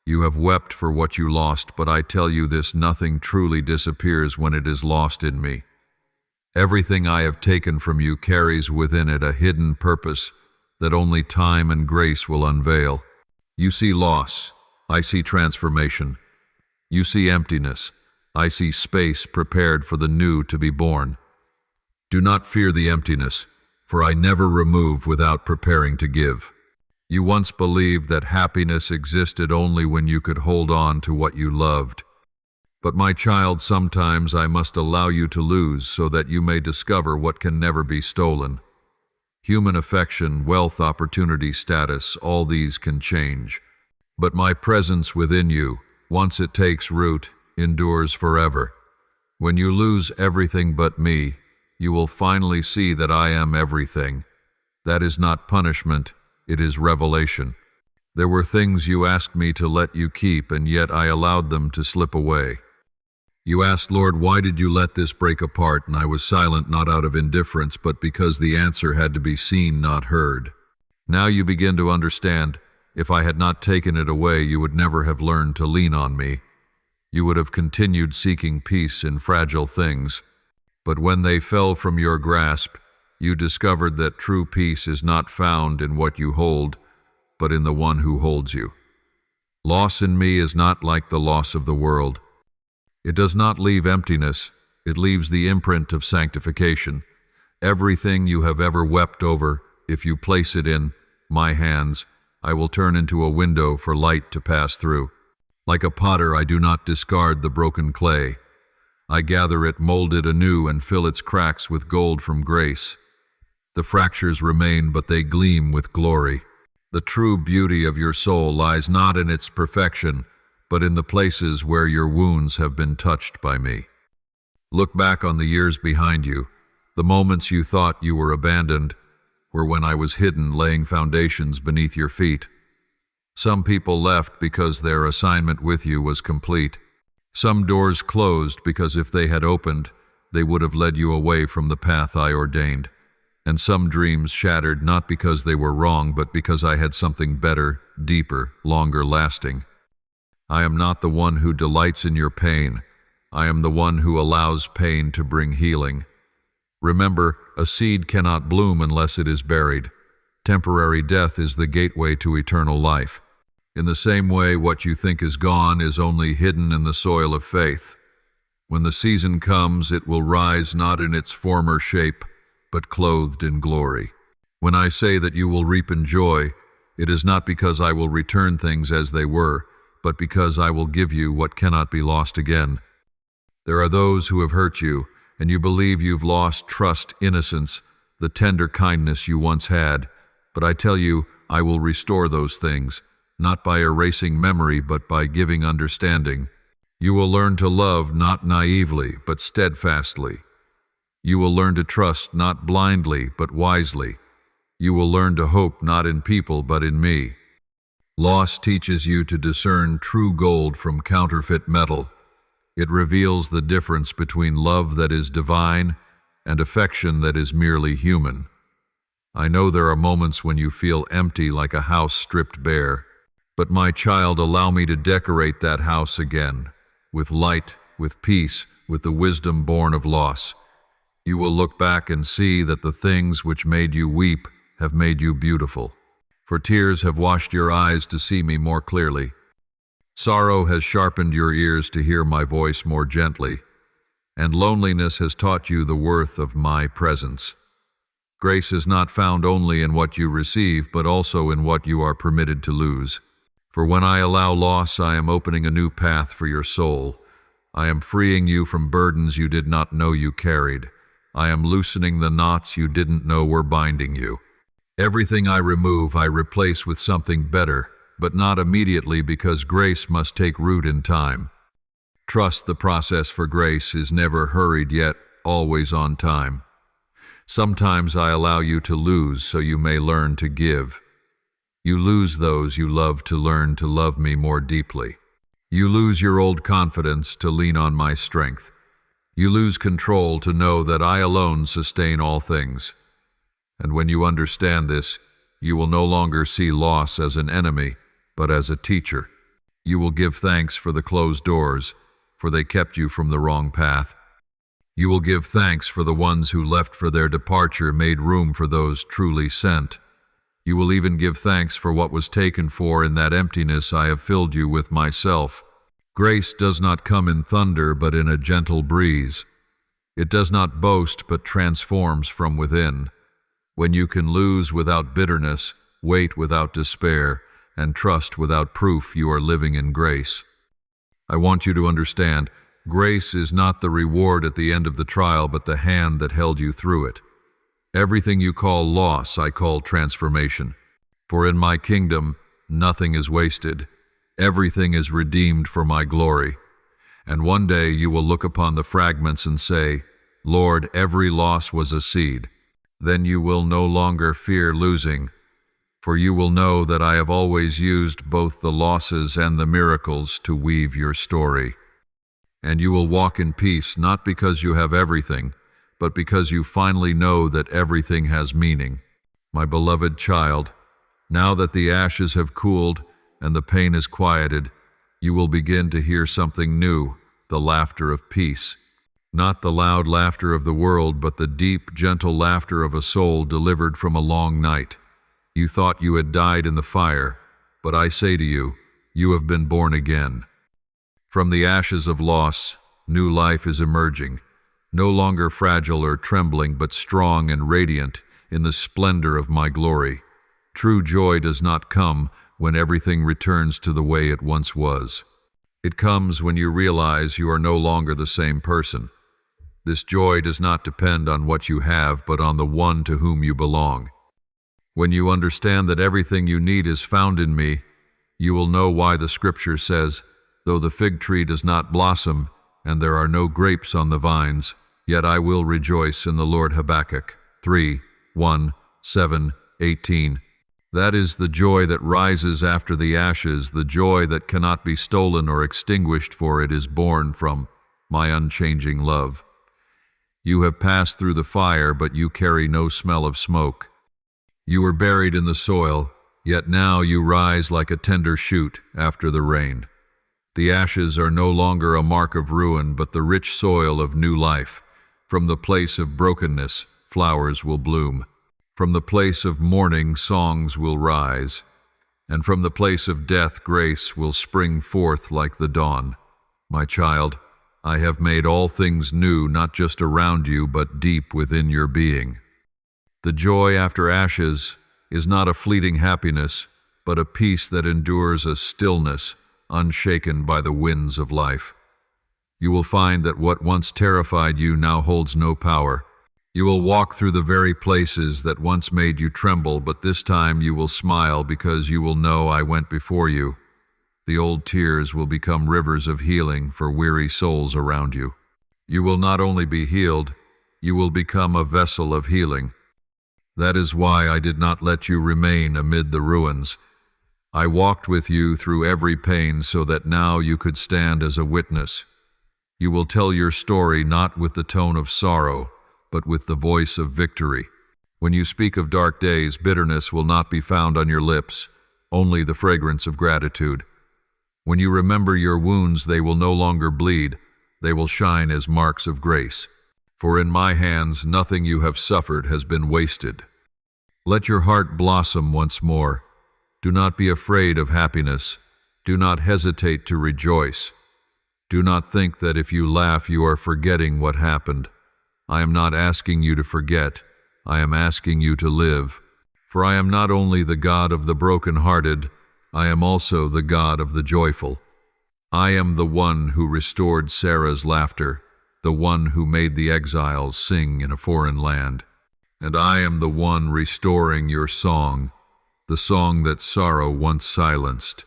you have wept for what you lost, but I tell you this, nothing truly disappears when it is lost in me. Everything I have taken from you carries within it a hidden purpose that only time and grace will unveil. You see loss, I see transformation. You see emptiness, I see space prepared for the new to be born. Do not fear the emptiness, for I never remove without preparing to give. You once believed that happiness existed only when you could hold on to what you loved. But my child, sometimes I must allow you to lose so that you may discover what can never be stolen. Human affection, wealth, opportunity, status, all these can change. But my presence within you, once it takes root, endures forever. When you lose everything but me, you will finally see that I am everything. That is not punishment, it is revelation. There were things you asked me to let you keep, and yet I allowed them to slip away. You asked, Lord, why did you let this break apart? And I was silent, not out of indifference, but because the answer had to be seen, not heard. Now you begin to understand. If I had not taken it away, you would never have learned to lean on me. You would have continued seeking peace in fragile things. But when they fell from your grasp, you discovered that true peace is not found in what you hold, but in the one who holds you. Loss in me is not like the loss of the world. It does not leave emptiness, it leaves the imprint of sanctification. Everything you have ever wept over, if you place it in my hands, I will turn into a window for light to pass through. Like a potter, I do not discard the broken clay. I gather it, mold it anew, and fill its cracks with gold from grace. The fractures remain, but they gleam with glory. The true beauty of your soul lies not in its perfection, but in the places where your wounds have been touched by me. Look back on the years behind you. The moments you thought you were abandoned were when I was hidden, laying foundations beneath your feet. Some people left because their assignment with you was complete. Some doors closed because if they had opened, they would have led you away from the path I ordained. And some dreams shattered not because they were wrong, but because I had something better, deeper, longer lasting. I am not the one who delights in your pain. I am the one who allows pain to bring healing. Remember, a seed cannot bloom unless it is buried. Temporary death is the gateway to eternal life. In the same way, what you think is gone is only hidden in the soil of faith. When the season comes, it will rise not in its former shape, but clothed in glory. When I say that you will reap in joy, it is not because I will return things as they were, but because I will give you what cannot be lost again. There are those who have hurt you, and you believe you've lost trust, innocence, the tender kindness you once had. But I tell you, I will restore those things, not by erasing memory, but by giving understanding. You will learn to love not naively, but steadfastly. You will learn to trust not blindly, but wisely. You will learn to hope not in people, but in me. Loss teaches you to discern true gold from counterfeit metal. It reveals the difference between love that is divine and affection that is merely human. I know there are moments when you feel empty, like a house stripped bare. But my child, allow me to decorate that house again, with light, with peace, with the wisdom born of loss. You will look back and see that the things which made you weep have made you beautiful. For tears have washed your eyes to see me more clearly. Sorrow has sharpened your ears to hear my voice more gently, and loneliness has taught you the worth of my presence. Grace is not found only in what you receive, but also in what you are permitted to lose. For when I allow loss, I am opening a new path for your soul. I am freeing you from burdens you did not know you carried. I am loosening the knots you didn't know were binding you. Everything I remove, I replace with something better, but not immediately, because grace must take root in time. Trust the process, for grace is never hurried, yet always on time. Sometimes I allow you to lose so you may learn to give. You lose those you love to learn to love me more deeply. You lose your old confidence to lean on my strength. You lose control to know that I alone sustain all things. And when you understand this, you will no longer see loss as an enemy, but as a teacher. You will give thanks for the closed doors, for they kept you from the wrong path. You will give thanks for the ones who left, for their departure made room for those truly sent. You will even give thanks for what was taken, for in that emptiness I have filled you with myself. Grace does not come in thunder, but in a gentle breeze. It does not boast, but transforms from within. When you can lose without bitterness, wait without despair, and trust without proof, you are living in grace. I want you to understand, grace is not the reward at the end of the trial, but the hand that held you through it. Everything you call loss, I call transformation. For in my kingdom, nothing is wasted. Everything is redeemed for my glory. And one day you will look upon the fragments and say, Lord, every loss was a seed. Then you will no longer fear losing, for you will know that I have always used both the losses and the miracles to weave your story. And you will walk in peace, not because you have everything, but because you finally know that everything has meaning. My beloved child, now that the ashes have cooled and the pain is quieted, you will begin to hear something new, the laughter of peace. Not the loud laughter of the world, but the deep, gentle laughter of a soul delivered from a long night. You thought you had died in the fire, but I say to you, you have been born again. From the ashes of loss, new life is emerging, no longer fragile or trembling, but strong and radiant in the splendor of my glory. True joy does not come when everything returns to the way it once was. It comes when you realize you are no longer the same person. This joy does not depend on what you have, but on the one to whom you belong. When you understand that everything you need is found in me, you will know why the scripture says, Though the fig tree does not blossom, and there are no grapes on the vines, yet I will rejoice in the Lord. Habakkuk 3:1, 7, 18. That is the joy that rises after the ashes, the joy that cannot be stolen or extinguished, for it is born from my unchanging love. You have passed through the fire, but you carry no smell of smoke. You were buried in the soil, yet now you rise like a tender shoot after the rain. The ashes are no longer a mark of ruin, but the rich soil of new life. From the place of brokenness, flowers will bloom. From the place of mourning, songs will rise. And from the place of death, grace will spring forth like the dawn. My child, I have made all things new, not just around you, but deep within your being. The joy after ashes is not a fleeting happiness, but a peace that endures, a stillness unshaken by the winds of life. You will find that what once terrified you now holds no power. You will walk through the very places that once made you tremble, but this time you will smile because you will know I went before you. The old tears will become rivers of healing for weary souls around you. You will not only be healed, you will become a vessel of healing. That is why I did not let you remain amid the ruins. I walked with you through every pain so that now you could stand as a witness. You will tell your story not with the tone of sorrow, but with the voice of victory. When you speak of dark days, bitterness will not be found on your lips, only the fragrance of gratitude. When you remember your wounds, they will no longer bleed, they will shine as marks of grace. For in my hands, nothing you have suffered has been wasted. Let your heart blossom once more. Do not be afraid of happiness. Do not hesitate to rejoice. Do not think that if you laugh, you are forgetting what happened. I am not asking you to forget. I am asking you to live. For I am not only the God of the broken-hearted, I am also the God of the joyful. I am the one who restored Sarah's laughter, the one who made the exiles sing in a foreign land. And I am the one restoring your song, the song that sorrow once silenced.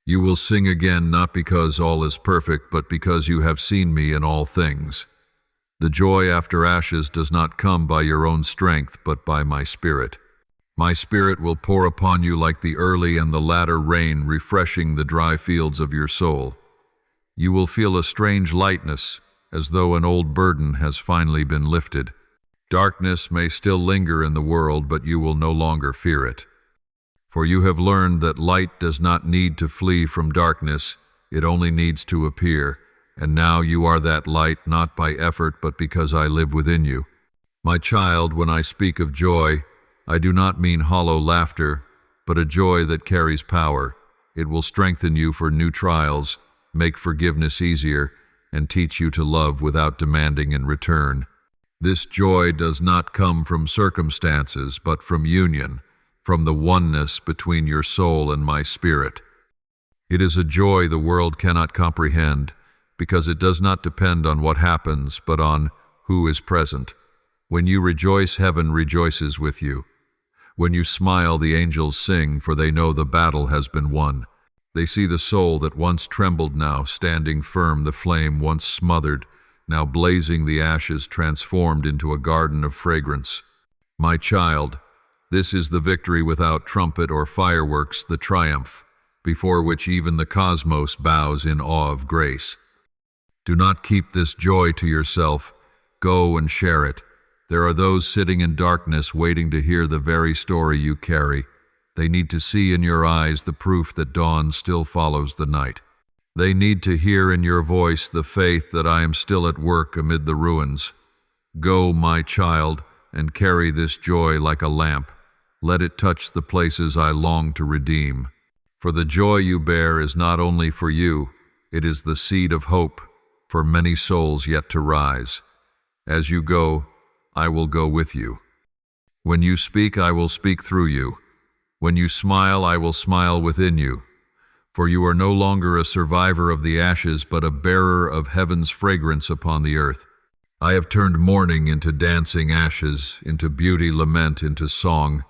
You will sing again not because all is perfect, but because you have seen me in all things. The joy after ashes does not come by your own strength, but by my Spirit. My Spirit will pour upon you like the early and the latter rain, refreshing the dry fields of your soul. You will feel a strange lightness, as though an old burden has finally been lifted. Darkness may still linger in the world, but you will no longer fear it. For you have learned that light does not need to flee from darkness, it only needs to appear. And now you are that light, not by effort, but because I live within you. My child, when I speak of joy, I do not mean hollow laughter, but a joy that carries power. It will strengthen you for new trials, make forgiveness easier, and teach you to love without demanding in return. This joy does not come from circumstances, but from union, from the oneness between your soul and my Spirit. It is a joy the world cannot comprehend, because it does not depend on what happens, but on who is present. When you rejoice, heaven rejoices with you. When you smile, the angels sing, for they know the battle has been won. They see the soul that once trembled now standing firm, the flame once smothered, now blazing, the ashes transformed into a garden of fragrance. My child, this is the victory without trumpet or fireworks, the triumph, before which even the cosmos bows in awe of grace. Do not keep this joy to yourself. Go and share it. There are those sitting in darkness waiting to hear the very story you carry. They need to see in your eyes the proof that dawn still follows the night. They need to hear in your voice the faith that I am still at work amid the ruins. Go, my child, and carry this joy like a lamp. Let it touch the places I long to redeem. For the joy you bear is not only for you, it is the seed of hope for many souls yet to rise. As you go, I will go with you. When you speak, I will speak through you. When you smile, I will smile within you. For you are no longer a survivor of the ashes, but a bearer of heaven's fragrance upon the earth. I have turned mourning into dancing ashes, into beauty, lament, into song.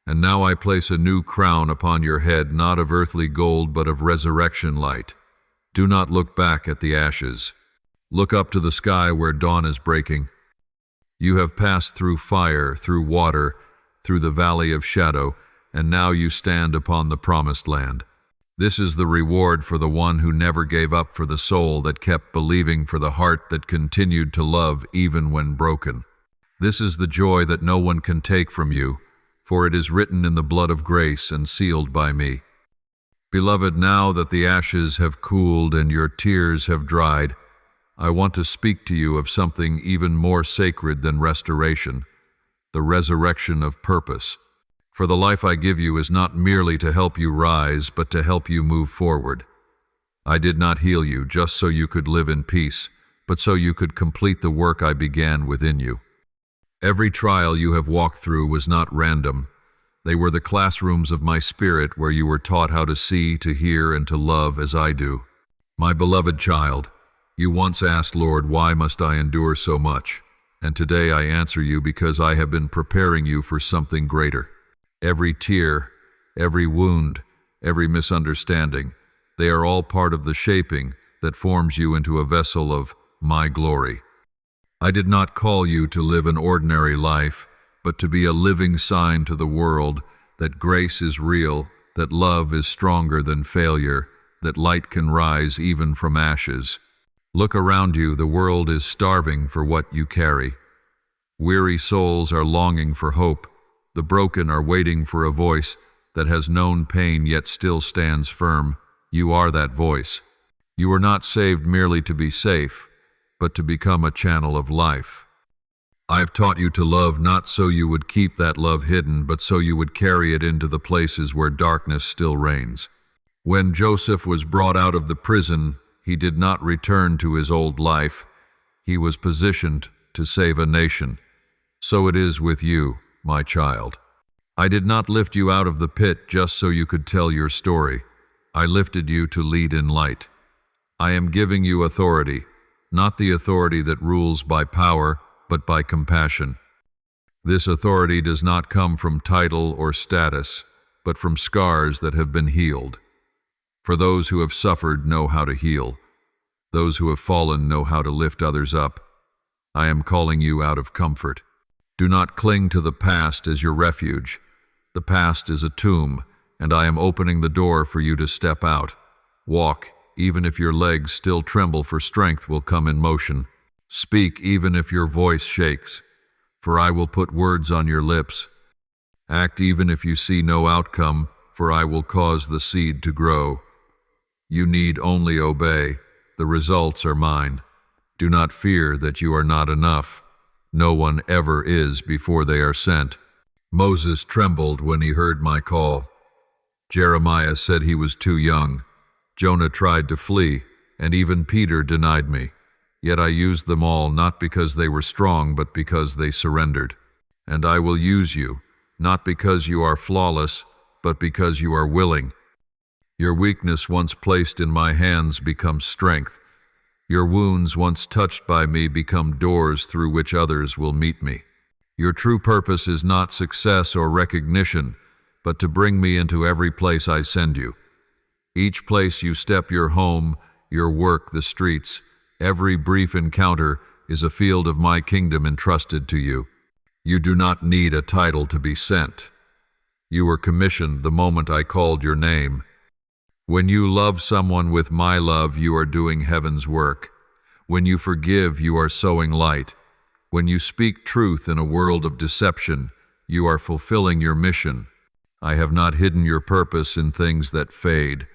And now I place a new crown upon your head, not of earthly gold, but of resurrection light. Do not look back at the ashes. Look up to the sky where dawn is breaking. You have passed through fire, through water, through the valley of shadow, and now you stand upon the promised land. This is the reward for the one who never gave up, for the soul that kept believing, for the heart that continued to love even when broken. This is the joy that no one can take from you, for it is written in the blood of grace and sealed by me. Beloved, now that the ashes have cooled and your tears have dried, I want to speak to you of something even more sacred than restoration, the resurrection of purpose. For the life I give you is not merely to help you rise, but to help you move forward. I did not heal you just so you could live in peace, but so you could complete the work I began within you. Every trial you have walked through was not random. They were the classrooms of my spirit where you were taught how to see, to hear, and to love as I do. My beloved child, you once asked, Lord, why must I endure so much? And today I answer you, because I have been preparing you for something greater. Every tear, every wound, every misunderstanding, they are all part of the shaping that forms you into a vessel of my glory. I did not call you to live an ordinary life, but to be a living sign to the world that grace is real, that love is stronger than failure, that light can rise even from ashes. Look around you, the world is starving for what you carry. Weary souls are longing for hope. The broken are waiting for a voice that has known pain yet still stands firm. You are that voice. You were not saved merely to be safe, but to become a channel of life. I have taught you to love not so you would keep that love hidden, but so you would carry it into the places where darkness still reigns. When Joseph was brought out of the prison, he did not return to his old life. He was positioned to save a nation. So it is with you, my child. I did not lift you out of the pit just so you could tell your story. I lifted you to lead in light. I am giving you authority, not the authority that rules by power, but by compassion. This authority does not come from title or status, but from scars that have been healed. For those who have suffered know how to heal. Those who have fallen know how to lift others up. I am calling you out of comfort. Do not cling to the past as your refuge. The past is a tomb, and I am opening the door for you to step out. Walk, even if your legs still tremble, for strength will come in motion. Speak, even if your voice shakes, for I will put words on your lips. Act, even if you see no outcome, for I will cause the seed to grow. You need only obey. The results are mine. Do not fear that you are not enough. No one ever is before they are sent. Moses trembled when he heard my call. Jeremiah said he was too young. Jonah tried to flee, and even Peter denied me. Yet I used them all not because they were strong, but because they surrendered. And I will use you, not because you are flawless, but because you are willing. Your weakness once placed in my hands becomes strength. Your wounds once touched by me become doors through which others will meet me. Your true purpose is not success or recognition, but to bring me into every place I send you. Each place you step, your home, your work, the streets, every brief encounter is a field of my kingdom entrusted to you. You do not need a title to be sent. You were commissioned the moment I called your name. When you love someone with my love, you are doing heaven's work. When you forgive, you are sowing light. When you speak truth in a world of deception, you are fulfilling your mission. I have not hidden your purpose in things that fade.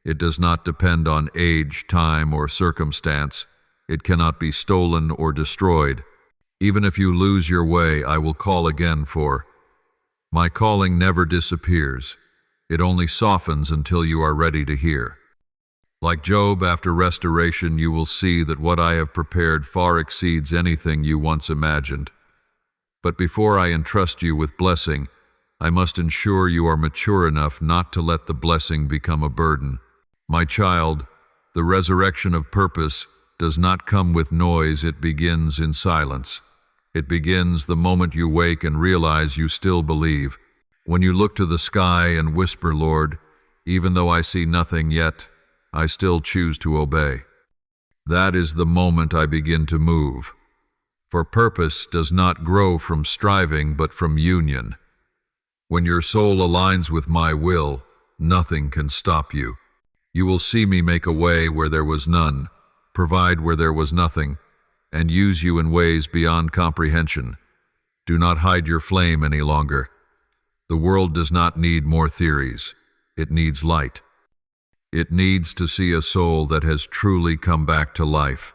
It does not depend on age, time, or circumstance. It cannot be stolen or destroyed. Even if you lose your way, I will call again, for my calling never disappears. It only softens until you are ready to hear. Like Job after restoration, you will see that what I have prepared far exceeds anything you once imagined. But before I entrust you with blessing, I must ensure you are mature enough not to let the blessing become a burden. My child, the resurrection of purpose does not come with noise, it begins in silence. It begins the moment you wake and realize you still believe. When you look to the sky and whisper, Lord, even though I see nothing yet, I still choose to obey. That is the moment I begin to move. For purpose does not grow from striving but from union. When your soul aligns with my will, nothing can stop you. You will see me make a way where there was none, provide where there was nothing, and use you in ways beyond comprehension. Do not hide your flame any longer. The world does not need more theories. It needs light. It needs to see a soul that has truly come back to life.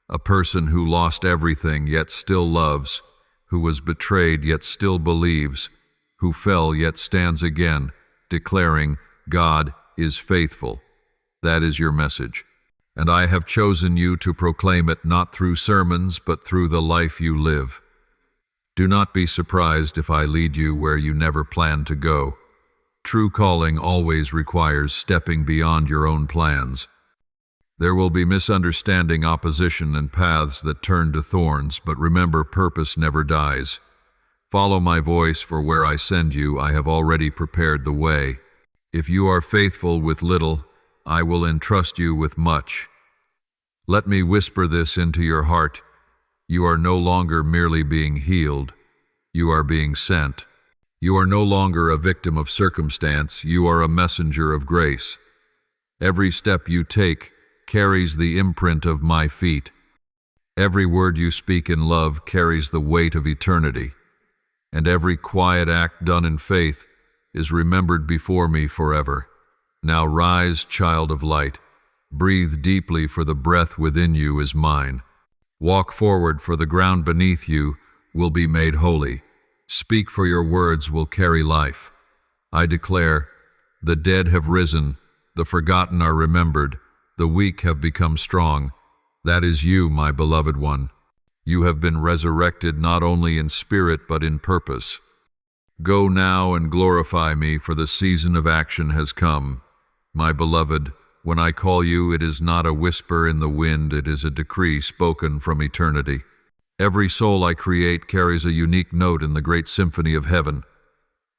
A person who lost everything yet still loves, who was betrayed yet still believes, who fell yet stands again, declaring, God is faithful. That is your message. And I have chosen you to proclaim it not through sermons, but through the life you live. Do not be surprised if I lead you where you never planned to go. True calling always requires stepping beyond your own plans. There will be misunderstanding, opposition, and paths that turn to thorns, but remember, purpose never dies. Follow my voice, for where I send you, I have already prepared the way. If you are faithful with little, I will entrust you with much. Let me whisper this into your heart. You are no longer merely being healed. You are being sent. You are no longer a victim of circumstance. You are a messenger of grace. Every step you take carries the imprint of my feet. Every word you speak in love carries the weight of eternity. And every quiet act done in faith is remembered before me forever. Now rise, child of light. Breathe deeply, for the breath within you is mine. Walk forward, for the ground beneath you will be made holy. Speak, for your words will carry life. I declare, the dead have risen, the forgotten are remembered, the weak have become strong. That is you, my beloved one. You have been resurrected not only in spirit but in purpose. Go now and glorify me, for the season of action has come. My beloved, when I call you, it is not a whisper in the wind, it is a decree spoken from eternity. Every soul I create carries a unique note in the great symphony of heaven,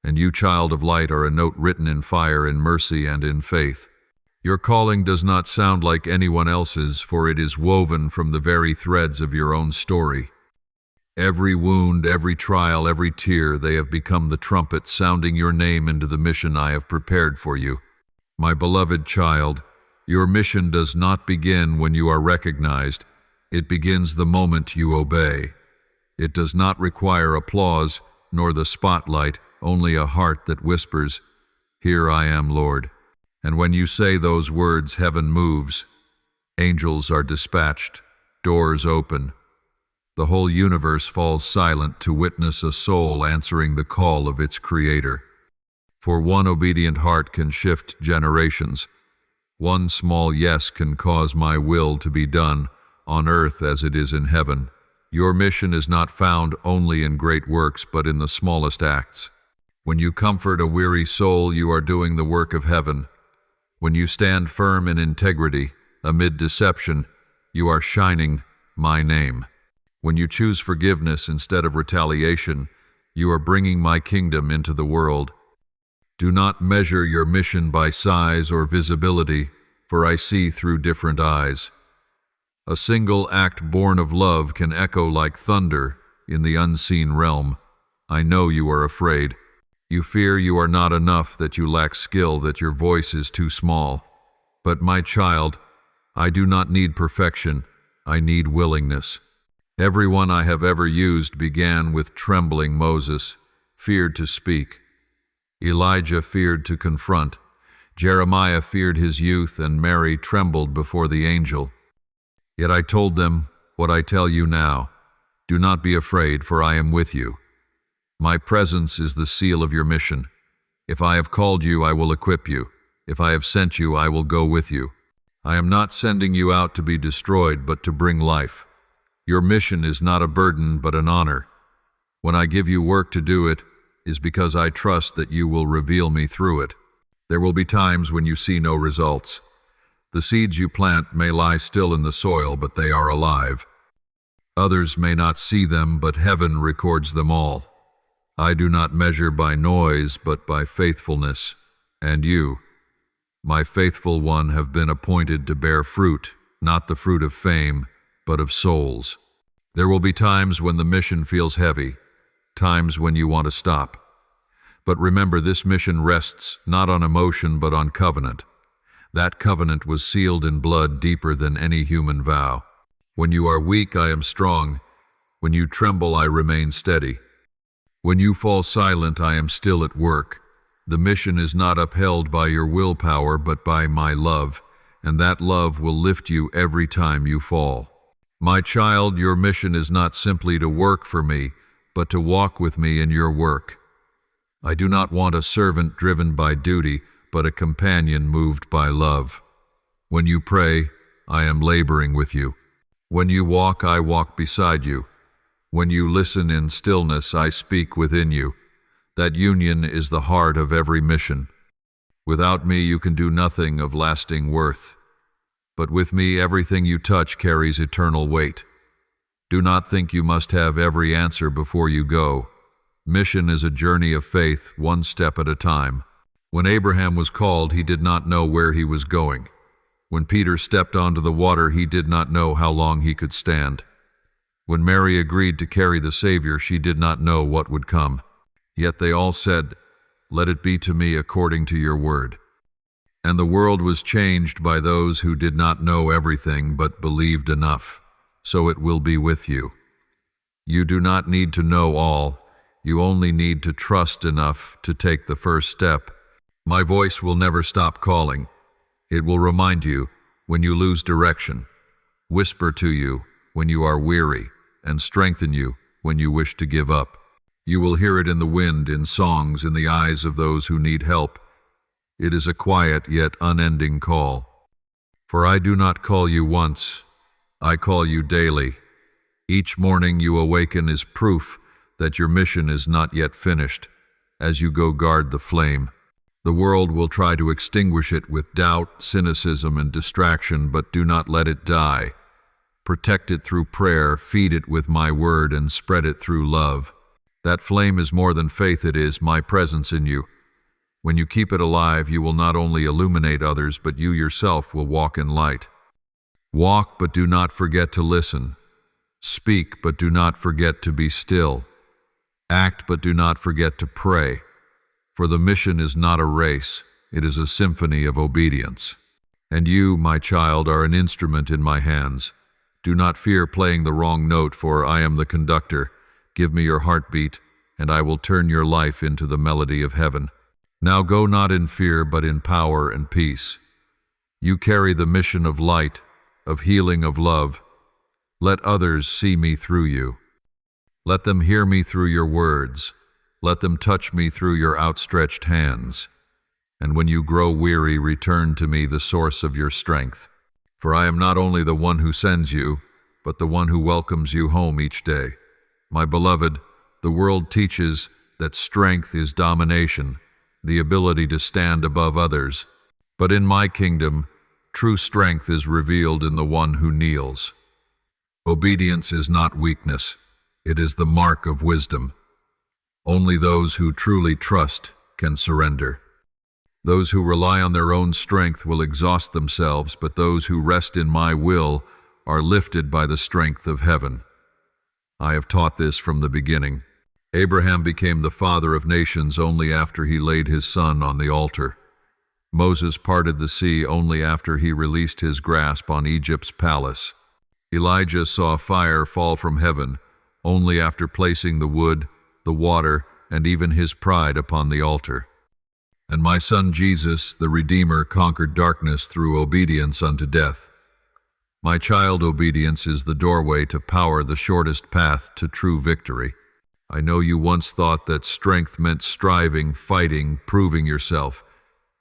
and you, child of light, are a note written in fire, in mercy, and in faith. Your calling does not sound like anyone else's, for it is woven from the very threads of your own story. Every wound, every trial, every tear, they have become the trumpet sounding your name into the mission I have prepared for you. My beloved child, your mission does not begin when you are recognized. It begins the moment you obey. It does not require applause, nor the spotlight, only a heart that whispers, "Here I am, Lord." And when you say those words, heaven moves. Angels are dispatched, doors open. The whole universe falls silent to witness a soul answering the call of its Creator. For one obedient heart can shift generations. One small yes can cause my will to be done, on earth as it is in heaven. Your mission is not found only in great works, but in the smallest acts. When you comfort a weary soul, you are doing the work of heaven. When you stand firm in integrity, amid deception, you are shining my name. When you choose forgiveness instead of retaliation, you are bringing my kingdom into the world. Do not measure your mission by size or visibility, for I see through different eyes. A single act born of love can echo like thunder in the unseen realm. I know you are afraid. You fear you are not enough, that you lack skill, that your voice is too small. But my child, I do not need perfection, I need willingness. Everyone I have ever used began with trembling. Moses feared to speak. Elijah feared to confront. Jeremiah feared his youth, and Mary trembled before the angel. Yet I told them what I tell you now. Do not be afraid, for I am with you. My presence is the seal of your mission. If I have called you, I will equip you. If I have sent you, I will go with you. I am not sending you out to be destroyed, but to bring life. Your mission is not a burden, but an honor. When I give you work to do it, is because I trust that you will reveal me through it. There will be times when you see no results. The seeds you plant may lie still in the soil, but they are alive. Others may not see them, but heaven records them all. I do not measure by noise, but by faithfulness. And you My faithful one have been appointed to bear fruit, not the fruit of fame, but of souls. There will be times when the mission feels heavy, times when you want to stop. But remember, this mission rests not on emotion but on covenant. That covenant was sealed in blood deeper than any human vow. When you are weak, I am strong. When you tremble, I remain steady. When you fall silent, I am still at work. The mission is not upheld by your willpower, but by my love, and that love will lift you every time you fall. My child, your mission is not simply to work for me, but to walk with me in your work. I do not want a servant driven by duty, but a companion moved by love. When you pray, I am laboring with you. When you walk, I walk beside you. When you listen in stillness, I speak within you. That union is the heart of every mission. Without me, you can do nothing of lasting worth. But with me, everything you touch carries eternal weight. Do not think you must have every answer before you go. Mission is a journey of faith, one step at a time. When Abraham was called, he did not know where he was going. When Peter stepped onto the water, he did not know how long he could stand. When Mary agreed to carry the Savior, she did not know what would come. Yet they all said, "Let it be to me according to your word." And the world was changed by those who did not know everything but believed enough. So it will be with you. You do not need to know all. You only need to trust enough to take the first step. My voice will never stop calling. It will remind you when you lose direction, whisper to you when you are weary, and strengthen you when you wish to give up. You will hear it in the wind, in songs, in the eyes of those who need help. It is a quiet yet unending call. For I do not call you once, I call you daily. Each morning you awaken is proof that your mission is not yet finished. As you go guard the flame, the world will try to extinguish it with doubt, cynicism, and distraction, but do not let it die. Protect it through prayer, feed it with my word, and spread it through love. That flame is more than faith, it is my presence in you. When you keep it alive, you will not only illuminate others, but you yourself will walk in light. Walk, but do not forget to listen. Speak, but do not forget to be still. Act, but do not forget to pray. For the mission is not a race, it is a symphony of obedience. And you, my child, are an instrument in my hands. Do not fear playing the wrong note, for I am the conductor. Give me your heartbeat, and I will turn your life into the melody of heaven. Now go not in fear, but in power and peace. You carry the mission of light, of healing, of love. Let others see me through you. Let them hear me through your words. Let them touch me through your outstretched hands. And when you grow weary, return to me, the source of your strength. For I am not only the one who sends you, but the one who welcomes you home each day. My beloved, the world teaches that strength is domination, the ability to stand above others. But in my kingdom, true strength is revealed in the one who kneels. Obedience is not weakness, it is the mark of wisdom. Only those who truly trust can surrender. Those who rely on their own strength will exhaust themselves, but those who rest in my will are lifted by the strength of heaven. I have taught this from the beginning. Abraham became the father of nations only after he laid his son on the altar. Moses parted the sea only after he released his grasp on Egypt's palace. Elijah saw fire fall from heaven only after placing the wood, the water, and even his pride upon the altar. And my son Jesus, the Redeemer, conquered darkness through obedience unto death. My child, obedience is the doorway to power, the shortest path to true victory. I know you once thought that strength meant striving, fighting, proving yourself.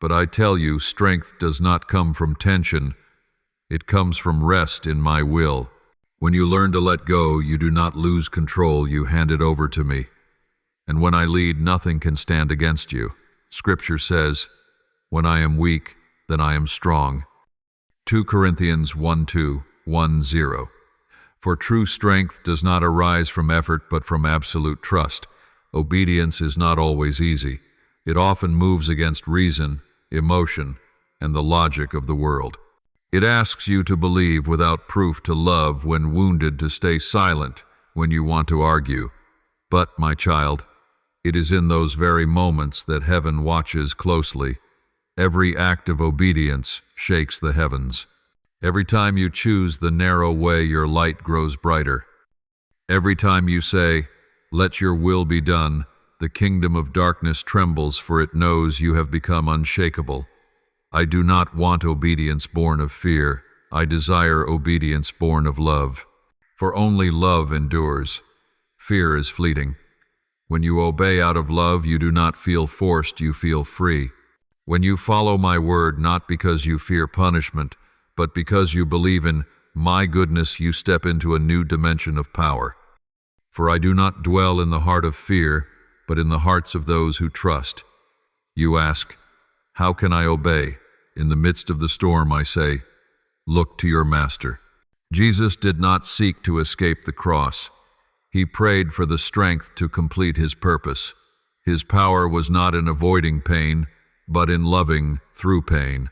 But I tell you, strength does not come from tension. It comes from rest in my will. When you learn to let go, you do not lose control, you hand it over to me. And when I lead, nothing can stand against you. Scripture says, when I am weak, then I am strong. 2 Corinthians 1:2-1:0. For true strength does not arise from effort but from absolute trust. Obedience is not always easy. It often moves against reason, emotion, and the logic of the world. It asks you to believe without proof, to love when wounded, to stay silent when you want to argue. But, my child, it is in those very moments that heaven watches closely. Every act of obedience shakes the heavens. Every time you choose the narrow way, your light grows brighter. Every time you say, "Let your will be done," the kingdom of darkness trembles, for it knows you have become unshakable. I do not want obedience born of fear. I desire obedience born of love. For only love endures. Fear is fleeting. When you obey out of love, you do not feel forced, you feel free. When you follow my word, not because you fear punishment, but because you believe in my goodness, you step into a new dimension of power. For I do not dwell in the heart of fear, but in the hearts of those who trust. You ask, how can I obey? In the midst of the storm, I say, look to your master. Jesus did not seek to escape the cross. He prayed for the strength to complete his purpose. His power was not in avoiding pain, but in loving through pain.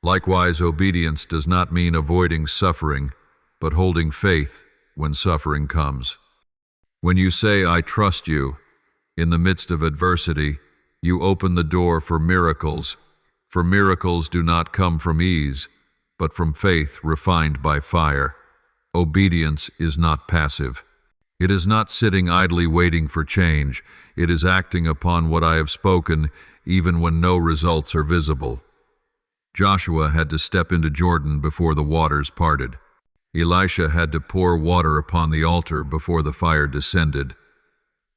Likewise, obedience does not mean avoiding suffering, but holding faith when suffering comes. When you say, I trust you, in the midst of adversity, you open the door for miracles. For miracles do not come from ease, but from faith refined by fire. Obedience is not passive. It is not sitting idly waiting for change. It is acting upon what I have spoken, even when no results are visible. Joshua had to step into Jordan before the waters parted. Elisha had to pour water upon the altar before the fire descended.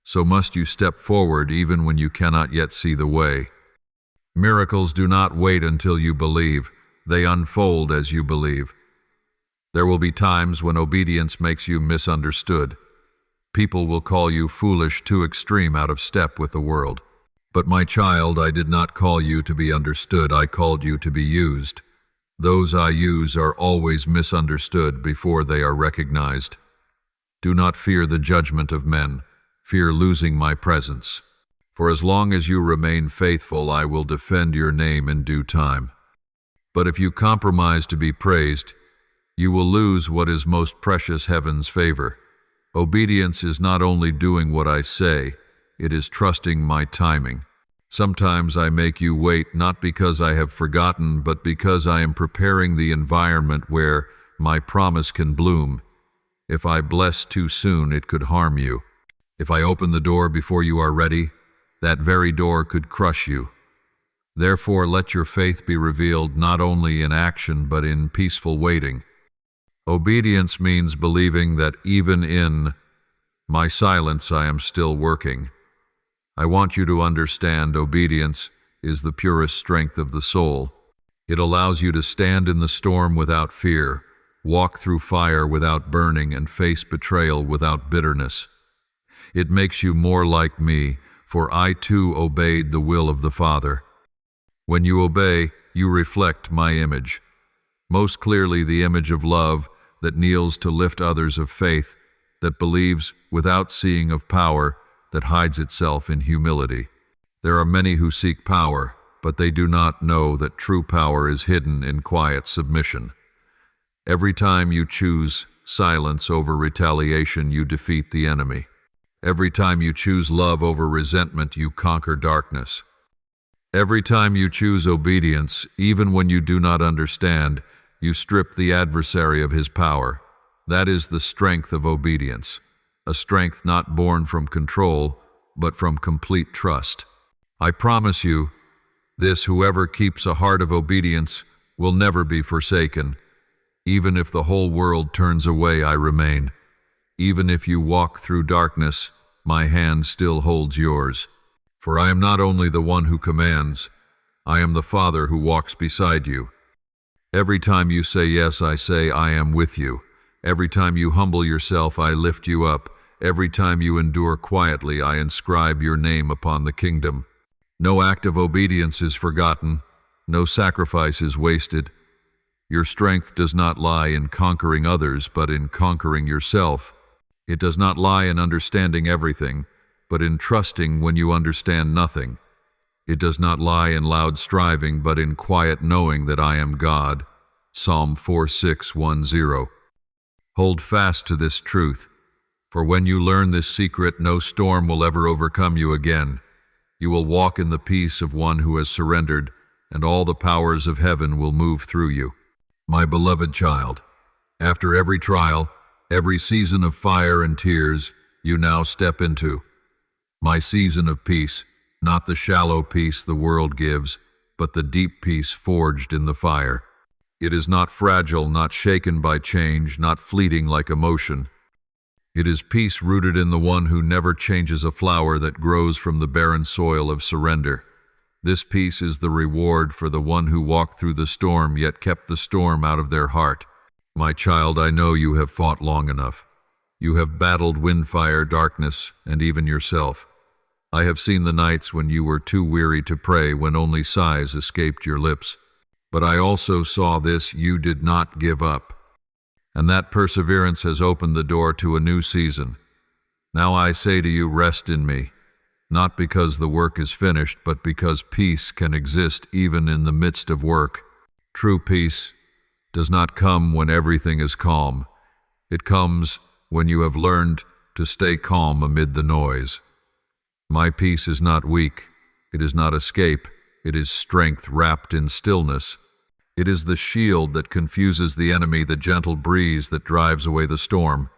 So must you step forward even when you cannot yet see the way. Miracles do not wait until you believe. They unfold as you believe. There will be times when obedience makes you misunderstood. People will call you foolish, too extreme, out of step with the world. But my child, I did not call you to be understood. I called you to be used. Those I use are always misunderstood before they are recognized. Do not fear the judgment of men. Fear losing my presence. For as long as you remain faithful, I will defend your name in due time. But if you compromise to be praised, you will lose what is most precious, heaven's favor. Obedience is not only doing what I say, it is trusting my timing. Sometimes I make you wait, not because I have forgotten, but because I am preparing the environment where my promise can bloom. If I bless too soon, it could harm you. If I open the door before you are ready, that very door could crush you. Therefore, let your faith be revealed not only in action, but in peaceful waiting. Obedience means believing that even in my silence I am still working. I want you to understand obedience is the purest strength of the soul. It allows you to stand in the storm without fear, walk through fire without burning, and face betrayal without bitterness. It makes you more like me, for I too obeyed the will of the Father. When you obey, you reflect my image. Most clearly the image of love that kneels to lift others, of faith that believes without seeing, of power that hides itself in humility. There are many who seek power, but they do not know that true power is hidden in quiet submission. Every time you choose silence over retaliation, you defeat the enemy. Every time you choose love over resentment, you conquer darkness. Every time you choose obedience, even when you do not understand, you strip the adversary of his power. That is the strength of obedience, a strength not born from control, but from complete trust. I promise you this: whoever keeps a heart of obedience will never be forsaken. Even if the whole world turns away, I remain. Even if you walk through darkness, my hand still holds yours. For I am not only the one who commands, I am the Father who walks beside you. Every time you say yes, I say I am with you. Every time you humble yourself, I lift you up. Every time you endure quietly, I inscribe your name upon the kingdom. No act of obedience is forgotten. No sacrifice is wasted. Your strength does not lie in conquering others, but in conquering yourself. It does not lie in understanding everything, but in trusting when you understand nothing. It does not lie in loud striving, but in quiet knowing that I am God. Psalm 46:10. Hold fast to this truth, for when you learn this secret, no storm will ever overcome you again. You will walk in the peace of one who has surrendered, and all the powers of heaven will move through you. My beloved child, after every trial, every season of fire and tears, you now step into my season of peace, not the shallow peace the world gives, but the deep peace forged in the fire. It is not fragile, not shaken by change, not fleeting like emotion. It is peace rooted in the one who never changes, a flower that grows from the barren soil of surrender. This peace is the reward for the one who walked through the storm, yet kept the storm out of their heart. My child, I know you have fought long enough. You have battled windfire, darkness, and even yourself. I have seen the nights when you were too weary to pray, when only sighs escaped your lips. But I also saw this: you did not give up. And that perseverance has opened the door to a new season. Now I say to you, rest in me, not because the work is finished, but because peace can exist even in the midst of work. True peace does not come when everything is calm. It comes when you have learned to stay calm amid the noise. My peace is not weak. It is not escape. It is strength wrapped in stillness. It is the shield that confuses the enemy, the gentle breeze that drives away the storm.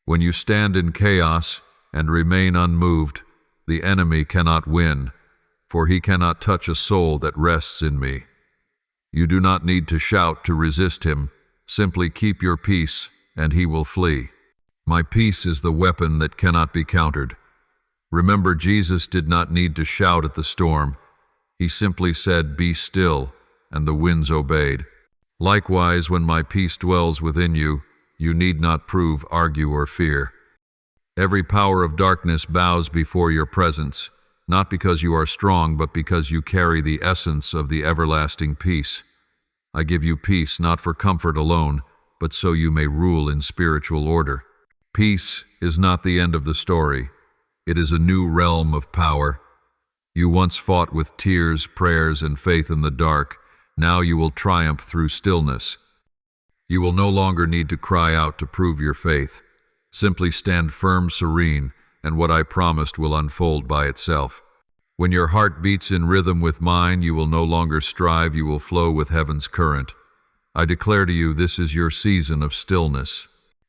When you stand in chaos and remain unmoved, the enemy cannot win, for he cannot touch a soul that rests in me. You do not need to shout to resist him. Simply keep your peace, and he will flee. My peace is the weapon that cannot be countered. Remember, Jesus did not need to shout at the storm. He simply said, "Be still," and the winds obeyed. Likewise, when my peace dwells within you, you need not prove, argue, or fear. Every power of darkness bows before your presence, not because you are strong, but because you carry the essence of the everlasting peace. I give you peace not for comfort alone, but so you may rule in spiritual order. Peace is not the end of the story. It is a new realm of power. You once fought with tears, prayers, and faith in the dark. Now you will triumph through stillness. You will no longer need to cry out to prove your faith. Simply stand firm, serene, and what I promised will unfold by itself. When your heart beats in rhythm with mine, you will no longer strive, you will flow with heaven's current. I declare to you, this is your season of stillness,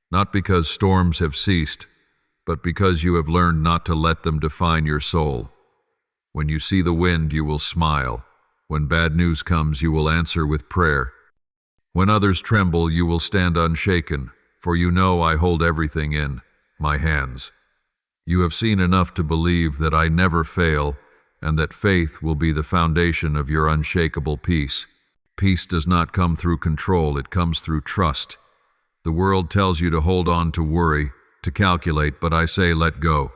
not because storms have ceased, but because you have learned not to let them define your soul. When you see the wind, you will smile. When bad news comes, you will answer with prayer. When others tremble, you will stand unshaken, for you know I hold everything in my hands. You have seen enough to believe that I never fail, and that faith will be the foundation of your unshakable peace. Peace does not come through control, it comes through trust. The world tells you to hold on to worry, to calculate, but I say let go.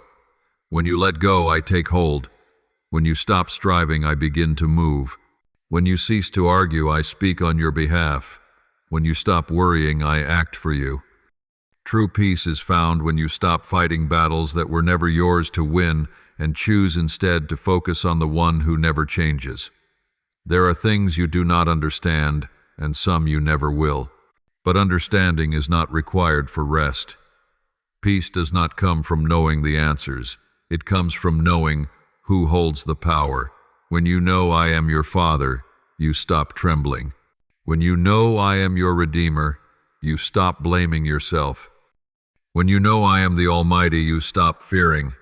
When you let go, I take hold. When you stop striving, I begin to move. When you cease to argue, I speak on your behalf. When you stop worrying, I act for you. True peace is found when you stop fighting battles that were never yours to win and choose instead to focus on the one who never changes. There are things you do not understand, and some you never will. But understanding is not required for rest. Peace does not come from knowing the answers. It comes from knowing who holds the power. When you know I am your Father, you stop trembling. When you know I am your Redeemer, you stop blaming yourself. When you know I am the Almighty, you stop fearing.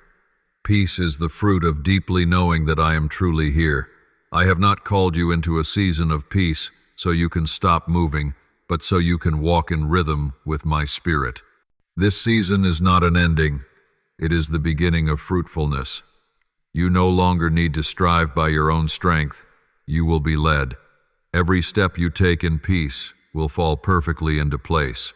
Peace is the fruit of deeply knowing that I am truly here. I have not called you into a season of peace so you can stop moving, but so you can walk in rhythm with my Spirit. This season is not an ending. It is the beginning of fruitfulness. You no longer need to strive by your own strength. You will be led. Every step you take in peace will fall perfectly into place.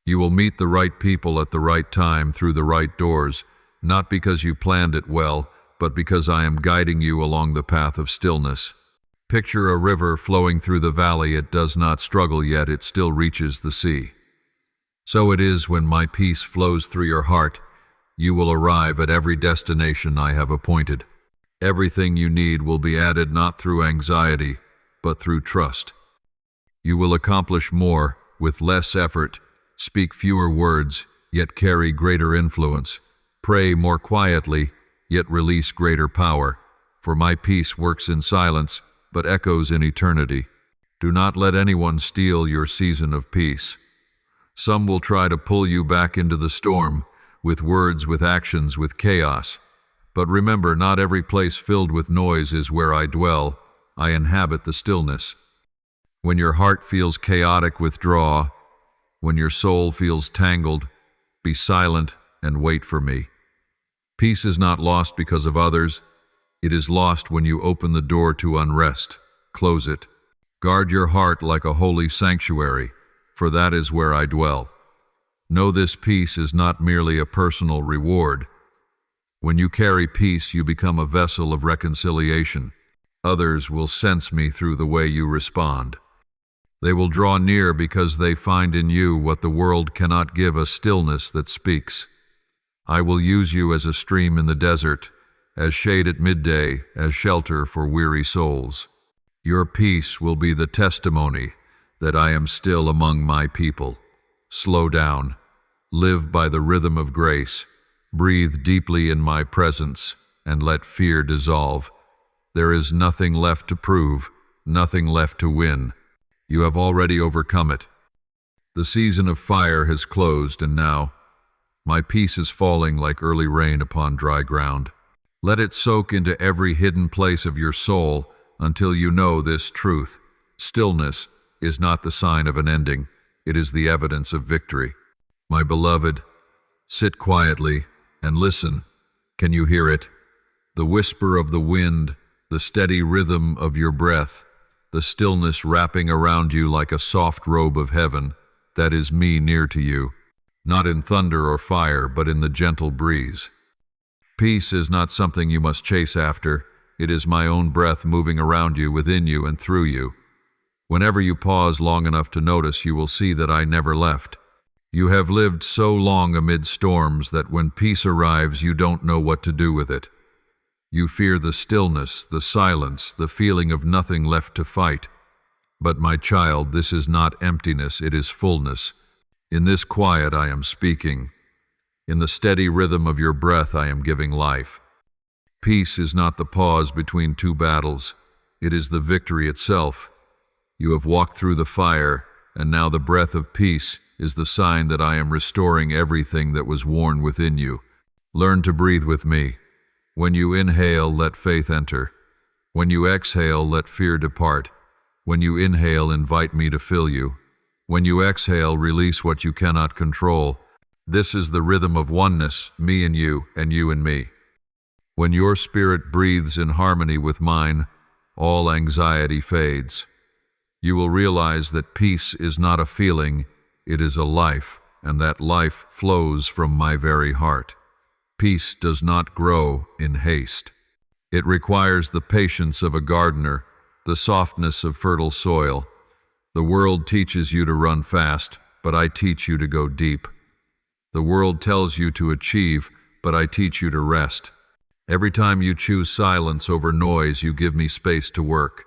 You will meet the right people at the right time through the right doors, not because you planned it well, but because I am guiding you along the path of stillness. Picture a river flowing through the valley. It does not struggle, yet it still reaches the sea. So it is when my peace flows through your heart. You will arrive at every destination I have appointed. Everything you need will be added not through anxiety, but through trust. You will accomplish more with less effort, speak fewer words, yet carry greater influence, pray more quietly, yet release greater power. For my peace works in silence, but echoes in eternity. Do not let anyone steal your season of peace. Some will try to pull you back into the storm, with words, with actions, with chaos. But remember, not every place filled with noise is where I dwell. I inhabit the stillness. When your heart feels chaotic, withdraw. When your soul feels tangled, be silent and wait for me. Peace is not lost because of others. It is lost when you open the door to unrest. Close it. Guard your heart like a holy sanctuary, for that is where I dwell. Know this peace is not merely a personal reward. When you carry peace, you become a vessel of reconciliation. Others will sense me through the way you respond. They will draw near because they find in you what the world cannot give, a stillness that speaks. I will use you as a stream in the desert, as shade at midday, as shelter for weary souls. Your peace will be the testimony that I am still among my people. Slow down. Live by the rhythm of grace. Breathe deeply in my presence, and let fear dissolve. There is nothing left to prove, nothing left to win. You have already overcome it. The season of fire has closed, and now my peace is falling like early rain upon dry ground. Let it soak into every hidden place of your soul until you know this truth. Stillness is not the sign of an ending. It is the evidence of victory. My beloved, sit quietly and listen. Can you hear it? The whisper of the wind, the steady rhythm of your breath, the stillness wrapping around you like a soft robe of heaven. That is me near to you, not in thunder or fire, but in the gentle breeze. Peace is not something you must chase after. It is my own breath moving around you, within you, and through you. Whenever you pause long enough to notice, you will see that I never left. You have lived so long amid storms that when peace arrives, you don't know what to do with it. You fear the stillness, the silence, the feeling of nothing left to fight. But my child, this is not emptiness, it is fullness. In this quiet I am speaking. In the steady rhythm of your breath I am giving life. Peace is not the pause between two battles. It is the victory itself. You have walked through the fire, and now the breath of peace is the sign that I am restoring everything that was worn within you. Learn to breathe with me. When you inhale, let faith enter. When you exhale, let fear depart. When you inhale, invite me to fill you. When you exhale, release what you cannot control. This is the rhythm of oneness, me and you and me. When your spirit breathes in harmony with mine, all anxiety fades. You will realize that peace is not a feeling, it is a life, and that life flows from my very heart. Peace does not grow in haste. It requires the patience of a gardener, the softness of fertile soil. The world teaches you to run fast, but I teach you to go deep. The world tells you to achieve, but I teach you to rest. Every time you choose silence over noise, you give me space to work.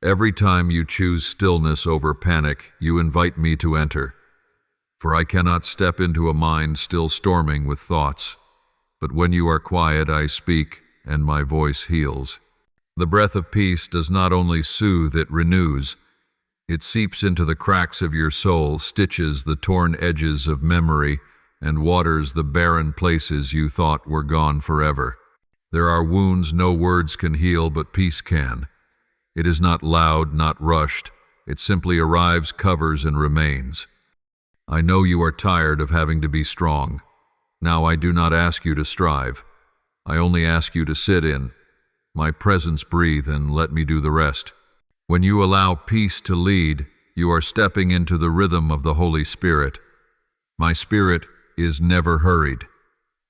Every time you choose stillness over panic, you invite me to enter. For I cannot step into a mind still storming with thoughts. But when you are quiet, I speak, and my voice heals. The breath of peace does not only soothe, it renews. It seeps into the cracks of your soul, stitches the torn edges of memory, and waters the barren places you thought were gone forever. There are wounds no words can heal, but peace can. It is not loud, not rushed. It simply arrives, covers, and remains. I know you are tired of having to be strong. Now I do not ask you to strive. I only ask you to sit in my presence, breathe, and let me do the rest. When you allow peace to lead, you are stepping into the rhythm of the Holy Spirit. My Spirit is never hurried.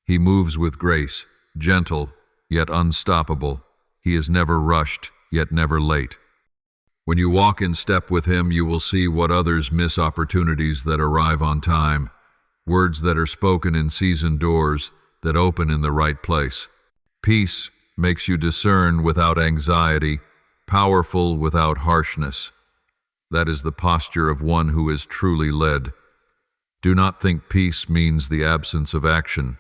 He moves with grace, gentle, yet unstoppable. He is never rushed, yet never late. When you walk in step with Him, you will see what others miss, opportunities that arrive on time, words that are spoken in season, doors that open in the right place. Peace makes you discern without anxiety, powerful without harshness. That is the posture of one who is truly led. Do not think peace means the absence of action.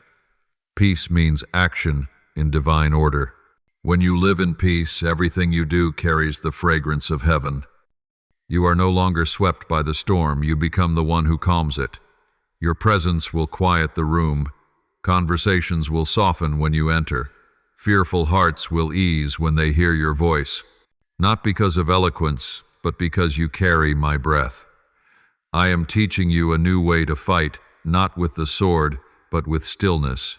Peace means action in divine order. When you live in peace, everything you do carries the fragrance of heaven. You are no longer swept by the storm, you become the one who calms it. Your presence will quiet the room. Conversations will soften when you enter. Fearful hearts will ease when they hear your voice. Not because of eloquence, but because you carry my breath. I am teaching you a new way to fight, not with the sword, but with stillness.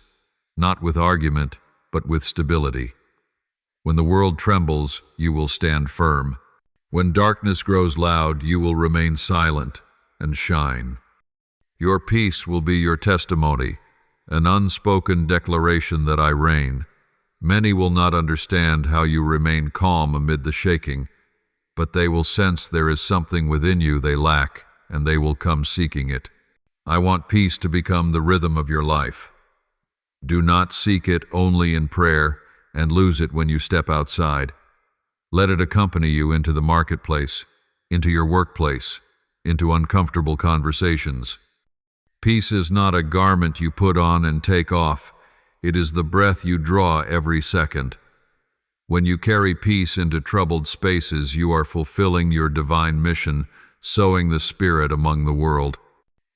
Not with argument, but with stability. When the world trembles, you will stand firm. When darkness grows loud, you will remain silent and shine. Your peace will be your testimony, an unspoken declaration that I reign. Many will not understand how you remain calm amid the shaking, but they will sense there is something within you they lack, and they will come seeking it. I want peace to become the rhythm of your life. Do not seek it only in prayer and lose it when you step outside. Let it accompany you into the marketplace, into your workplace, into uncomfortable conversations. Peace is not a garment you put on and take off. It is the breath you draw every second. When you carry peace into troubled spaces, you are fulfilling your divine mission, sowing the Spirit among the world.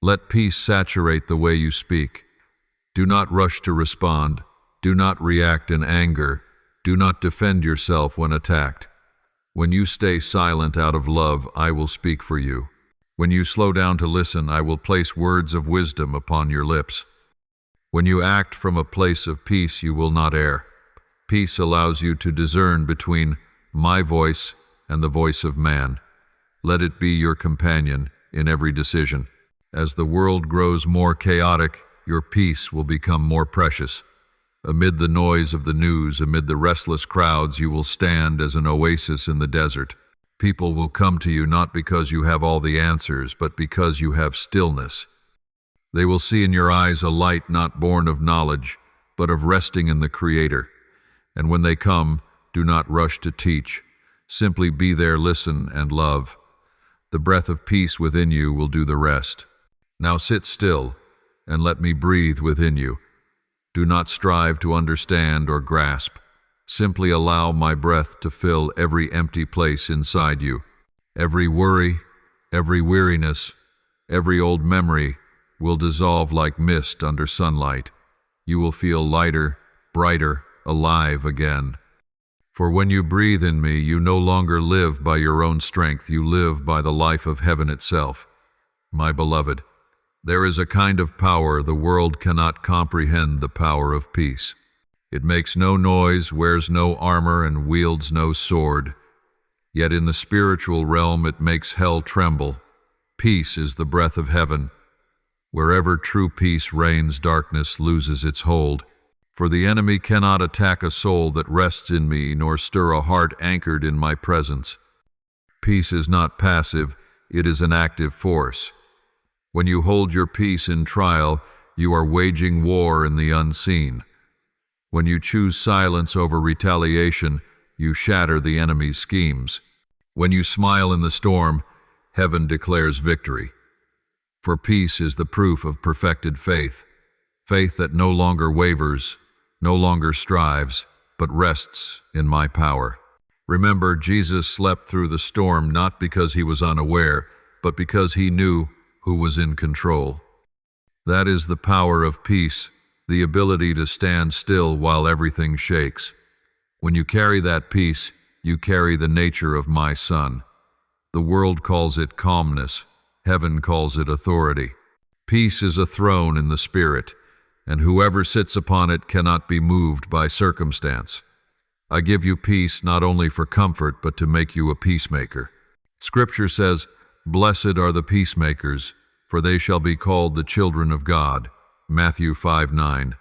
Let peace saturate the way you speak. Do not rush to respond. Do not react in anger. Do not defend yourself when attacked. When you stay silent out of love, I will speak for you. When you slow down to listen, I will place words of wisdom upon your lips. When you act from a place of peace, you will not err. Peace allows you to discern between my voice and the voice of man. Let it be your companion in every decision. As the world grows more chaotic, your peace will become more precious. Amid the noise of the news, amid the restless crowds, you will stand as an oasis in the desert. People will come to you not because you have all the answers, but because you have stillness. They will see in your eyes a light not born of knowledge, but of resting in the Creator. And when they come, do not rush to teach. Simply be there, listen, and love. The breath of peace within you will do the rest. Now sit still, and let me breathe within you. Do not strive to understand or grasp. Simply allow my breath to fill every empty place inside you. Every worry, every weariness, every old memory will dissolve like mist under sunlight. You will feel lighter, brighter, alive again. For when you breathe in me, you no longer live by your own strength, you live by the life of heaven itself. My beloved, there is a kind of power the world cannot comprehend, the power of peace. It makes no noise, wears no armor, and wields no sword. Yet in the spiritual realm it makes hell tremble. Peace is the breath of heaven. Wherever true peace reigns, darkness loses its hold. For the enemy cannot attack a soul that rests in me, nor stir a heart anchored in my presence. Peace is not passive, it is an active force. When you hold your peace in trial, you are waging war in the unseen. When you choose silence over retaliation, you shatter the enemy's schemes. When you smile in the storm, heaven declares victory. For peace is the proof of perfected faith, faith that no longer wavers, no longer strives, but rests in my power. Remember, Jesus slept through the storm not because he was unaware, but because he knew who was in control. That is the power of peace, the ability to stand still while everything shakes. When you carry that peace, you carry the nature of my Son. The world calls it calmness. Heaven calls it authority. Peace is a throne in the Spirit, and whoever sits upon it cannot be moved by circumstance. I give you peace not only for comfort, but to make you a peacemaker. Scripture says, "Blessed are the peacemakers, for they shall be called the children of God." Matthew 5:9.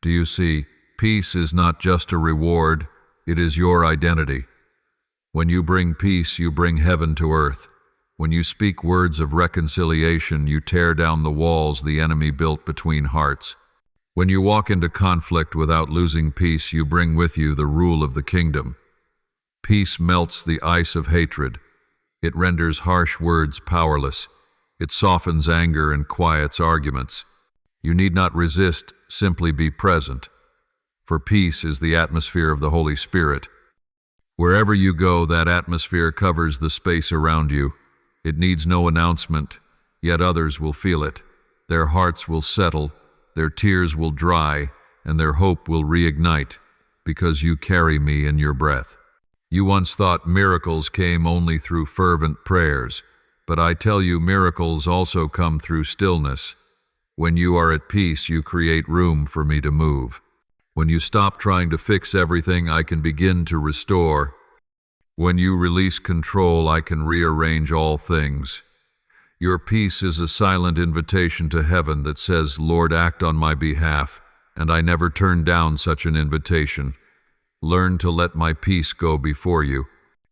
Do you see, peace is not just a reward, it is your identity. When you bring peace, you bring heaven to earth. When you speak words of reconciliation, you tear down the walls the enemy built between hearts. When you walk into conflict without losing peace, you bring with you the rule of the kingdom. Peace melts the ice of hatred. It renders harsh words powerless. It softens anger and quiets arguments. You need not resist, simply be present. For peace is the atmosphere of the Holy Spirit. Wherever you go, that atmosphere covers the space around you. It needs no announcement, yet others will feel it. Their hearts will settle, their tears will dry, and their hope will reignite, because you carry me in your breath. You once thought miracles came only through fervent prayers, but I tell you, miracles also come through stillness. When you are at peace, you create room for me to move. When you stop trying to fix everything, I can begin to restore. When you release control, I can rearrange all things. Your peace is a silent invitation to heaven that says, Lord, act on my behalf, and I never turn down such an invitation. Learn to let my peace go before you.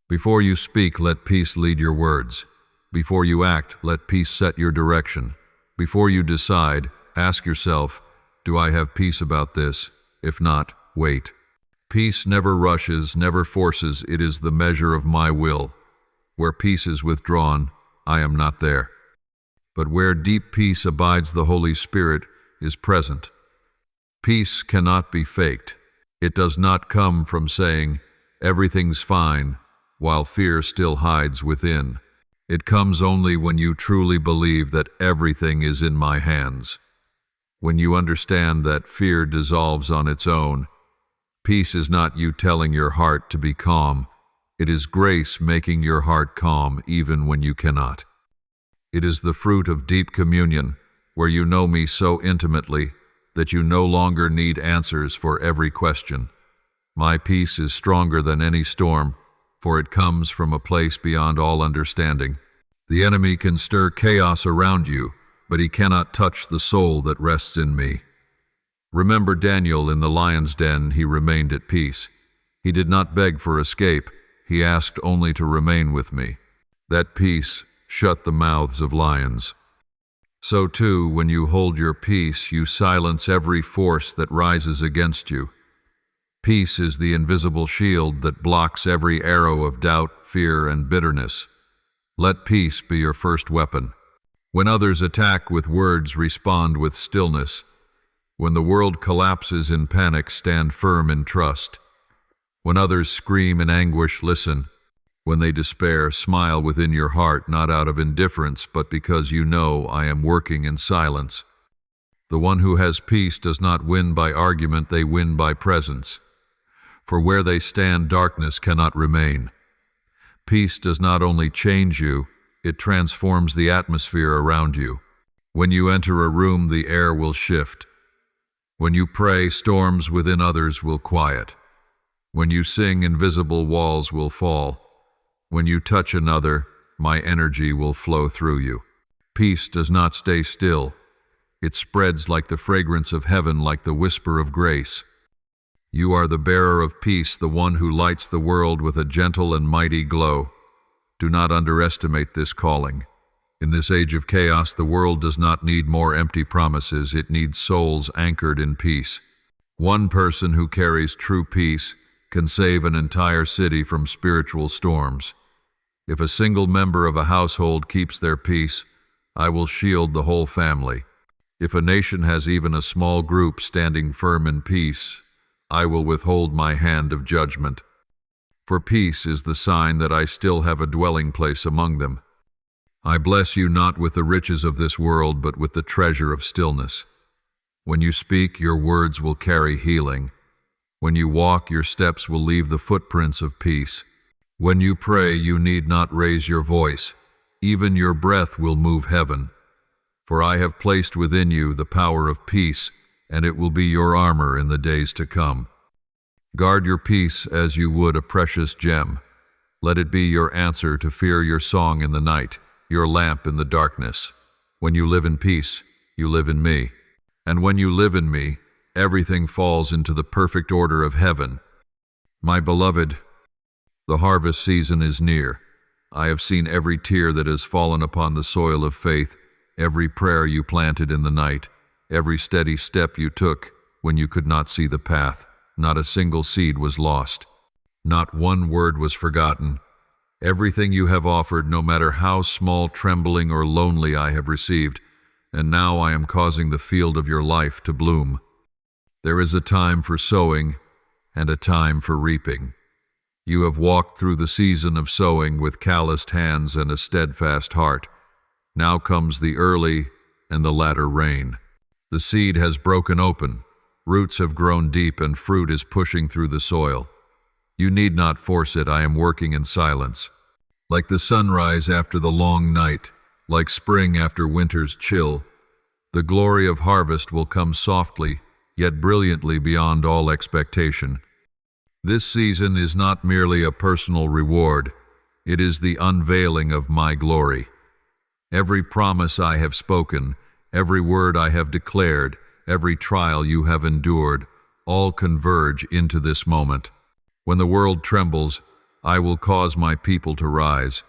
Before you speak, let peace lead your words. Before you act, let peace set your direction. Before you decide, ask yourself, do I have peace about this? If not, wait. Peace never rushes, never forces. It is the measure of my will. Where peace is withdrawn, I am not there. But where deep peace abides, the Holy Spirit is present. Peace cannot be faked. It does not come from saying, everything's fine, while fear still hides within. It comes only when you truly believe that everything is in my hands. When you understand that fear dissolves on its own. Peace is not you telling your heart to be calm. It is grace making your heart calm even when you cannot. It is the fruit of deep communion, where you know me so intimately that you no longer need answers for every question. My peace is stronger than any storm, for it comes from a place beyond all understanding. The enemy can stir chaos around you, but he cannot touch the soul that rests in me. Remember Daniel in the lion's den. He remained at peace. He did not beg for escape. He asked only to remain with me. That peace shut the mouths of lions. So too, when you hold your peace, you silence every force that rises against you. Peace is the invisible shield that blocks every arrow of doubt, fear, and bitterness. Let peace be your first weapon. When others attack with words, respond with stillness. When the world collapses in panic, stand firm in trust. When others scream in anguish, listen. When they despair, smile within your heart, not out of indifference, but because you know I am working in silence. The one who has peace does not win by argument, they win by presence. For where they stand, darkness cannot remain. Peace does not only change you, it transforms the atmosphere around you. When you enter a room, the air will shift. When you pray, storms within others will quiet. When you sing, invisible walls will fall. When you touch another, my energy will flow through you. Peace does not stay still. It spreads like the fragrance of heaven, like the whisper of grace. You are the bearer of peace, the one who lights the world with a gentle and mighty glow. Do not underestimate this calling. In this age of chaos, the world does not need more empty promises. It needs souls anchored in peace. One person who carries true peace can save an entire city from spiritual storms. If a single member of a household keeps their peace, I will shield the whole family. If a nation has even a small group standing firm in peace, I will withhold my hand of judgment. For peace is the sign that I still have a dwelling place among them. I bless you not with the riches of this world, but with the treasure of stillness. When you speak, your words will carry healing. When you walk, your steps will leave the footprints of peace. When you pray, you need not raise your voice. Even your breath will move heaven. For I have placed within you the power of peace, and it will be your armor in the days to come. Guard your peace as you would a precious gem. Let it be your answer to fear, your song in the night, your lamp in the darkness. When you live in peace, you live in me. And when you live in me, everything falls into the perfect order of heaven. My beloved, the harvest season is near. I have seen every tear that has fallen upon the soil of faith, every prayer you planted in the night, every steady step you took when you could not see the path. Not a single seed was lost. Not one word was forgotten. Everything you have offered, no matter how small, trembling, or lonely, I have received, and now I am causing the field of your life to bloom. There is a time for sowing and a time for reaping. You have walked through the season of sowing with calloused hands and a steadfast heart. Now comes the early and the latter rain. The seed has broken open, roots have grown deep, and fruit is pushing through the soil. You need not force it, I am working in silence. Like the sunrise after the long night, like spring after winter's chill, the glory of harvest will come softly, yet brilliantly beyond all expectation. This season is not merely a personal reward, it is the unveiling of my glory. Every promise I have spoken, every word I have declared, every trial you have endured, all converge into this moment. When the world trembles, I will cause my people to rise.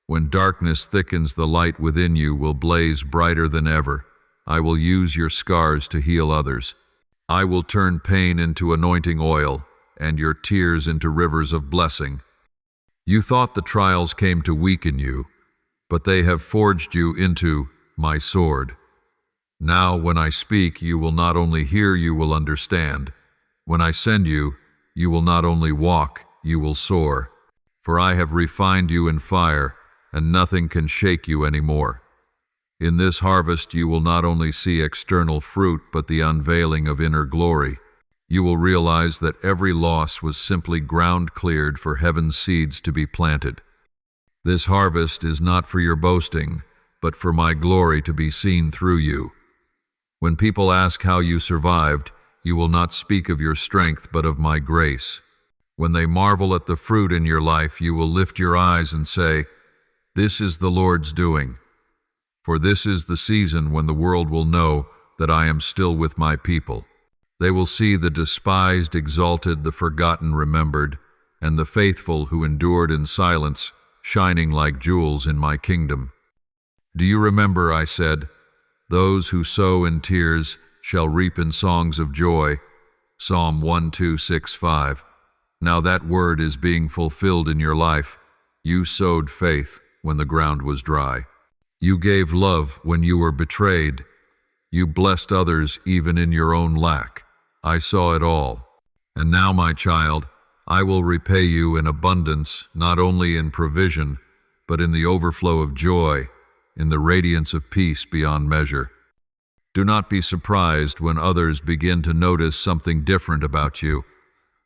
When darkness thickens, the light within you will blaze brighter than ever. I will use your scars to heal others. I will turn pain into anointing oil, and your tears into rivers of blessing. You thought the trials came to weaken you, but they have forged you into my sword. Now, when I speak, you will not only hear, you will understand. When I send you, you will not only walk, you will soar. For I have refined you in fire, and nothing can shake you anymore. In this harvest you will not only see external fruit, but the unveiling of inner glory. You will realize that every loss was simply ground cleared for heaven's seeds to be planted. This harvest is not for your boasting, but for my glory to be seen through you. When people ask how you survived, you will not speak of your strength, but of my grace. When they marvel at the fruit in your life, you will lift your eyes and say, "This is the Lord's doing." For this is the season when the world will know that I am still with my people. They will see the despised exalted, the forgotten remembered, and the faithful who endured in silence, shining like jewels in my kingdom. Do you remember I said, "Those who sow in tears shall reap in songs of joy"? Psalm 1:2-6-5. Now that word is being fulfilled in your life. You sowed faith when the ground was dry. You gave love when you were betrayed. You blessed others even in your own lack. I saw it all. And now, my child, I will repay you in abundance, not only in provision, but in the overflow of joy, in the radiance of peace beyond measure. Do not be surprised when others begin to notice something different about you.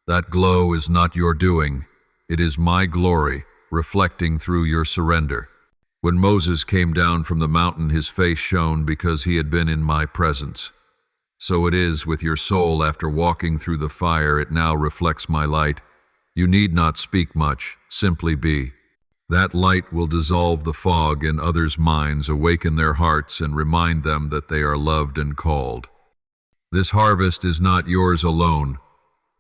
That glow is not your doing. It is my glory, reflecting through your surrender. When Moses came down from the mountain, his face shone because he had been in my presence. So it is with your soul. After walking through the fire, it now reflects my light. You need not speak much, simply be. That light will dissolve the fog in others' minds, awaken their hearts, and remind them that they are loved and called. This harvest is not yours alone.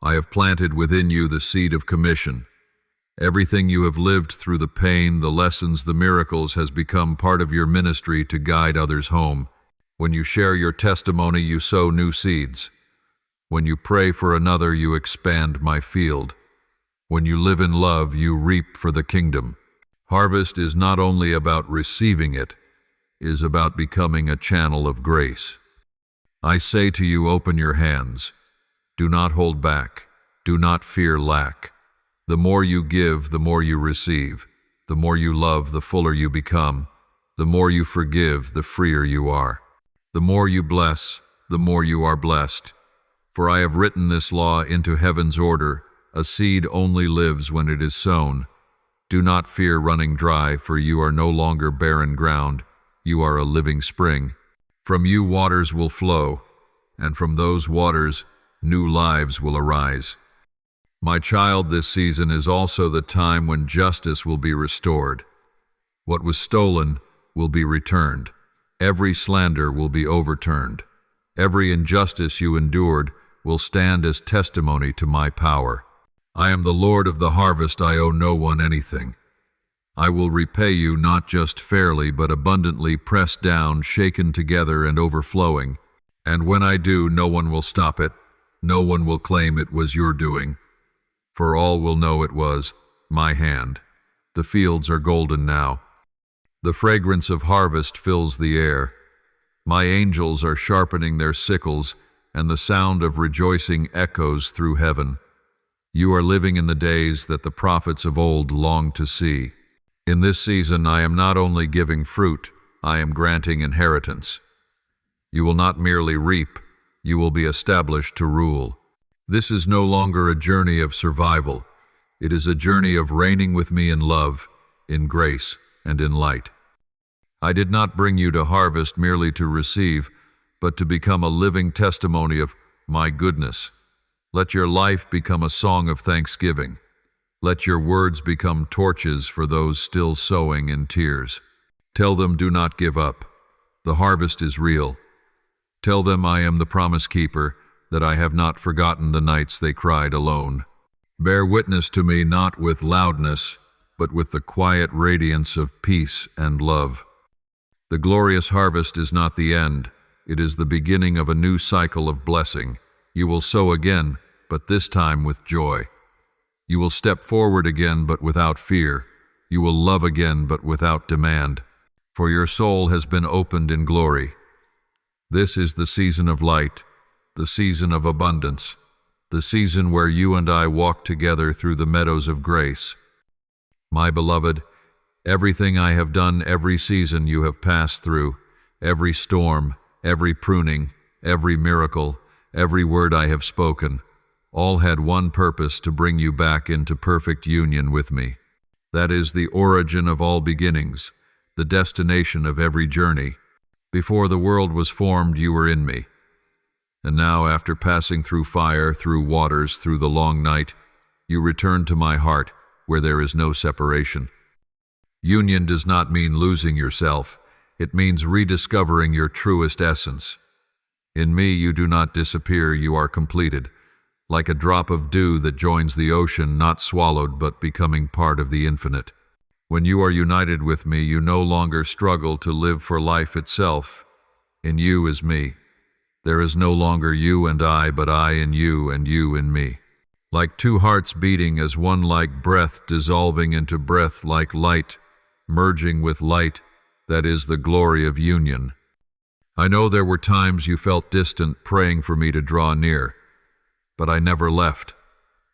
I have planted within you the seed of commission. Everything you have lived through, the pain, the lessons, the miracles, has become part of your ministry to guide others home. When you share your testimony, you sow new seeds. When you pray for another, you expand my field. When you live in love, you reap for the kingdom. Harvest is not only about receiving it, it is about becoming a channel of grace. I say to you, open your hands. Do not hold back. Do not fear lack. The more you give, the more you receive. The more you love, the fuller you become. The more you forgive, the freer you are. The more you bless, the more you are blessed. For I have written this law into heaven's order. A seed only lives when it is sown. Do not fear running dry, for you are no longer barren ground. You are a living spring. From you waters will flow, and from those waters new lives will arise. My child, this season is also the time when justice will be restored. What was stolen will be returned. Every slander will be overturned. Every injustice you endured will stand as testimony to my power. I am the Lord of the harvest. I owe no one anything. I will repay you not just fairly, but abundantly, pressed down, shaken together, and overflowing. And when I do, no one will stop it. No one will claim it was your doing, for all will know it was my hand. The fields are golden now. The fragrance of harvest fills the air. My angels are sharpening their sickles, and the sound of rejoicing echoes through heaven. You are living in the days that the prophets of old longed to see. In this season I am not only giving fruit, I am granting inheritance. You will not merely reap, you will be established to rule. This is no longer a journey of survival. It is a journey of reigning with me in love, in grace, and in light. I did not bring you to harvest merely to receive, but to become a living testimony of my goodness. Let your life become a song of thanksgiving. Let your words become torches for those still sowing in tears. Tell them, do not give up. The harvest is real. Tell them I am the promise keeper, that I have not forgotten the nights they cried alone. Bear witness to me not with loudness, but with the quiet radiance of peace and love. The glorious harvest is not the end. It is the beginning of a new cycle of blessing. You will sow again, but this time with joy. You will step forward again, but without fear. You will love again, but without demand. For your soul has been opened in glory. This is the season of light, the season of abundance, the season where you and I walk together through the meadows of grace. My beloved, everything I have done, every season you have passed through, every storm, every pruning, every miracle, every word I have spoken, all had one purpose: to bring you back into perfect union with me. That is the origin of all beginnings, the destination of every journey. Before the world was formed, you were in me. And now, after passing through fire, through waters, through the long night, you return to my heart, where there is no separation. Union does not mean losing yourself. It means rediscovering your truest essence. In me you do not disappear, you are completed, like a drop of dew that joins the ocean, not swallowed but becoming part of the infinite. When you are united with me, you no longer struggle to live for life itself. In you is me. There is no longer you and I, but I in you and you in me. Like two hearts beating as one, like breath dissolving into breath, like light merging with light, that is the glory of union. I know there were times you felt distant, praying for me to draw near, but I never left.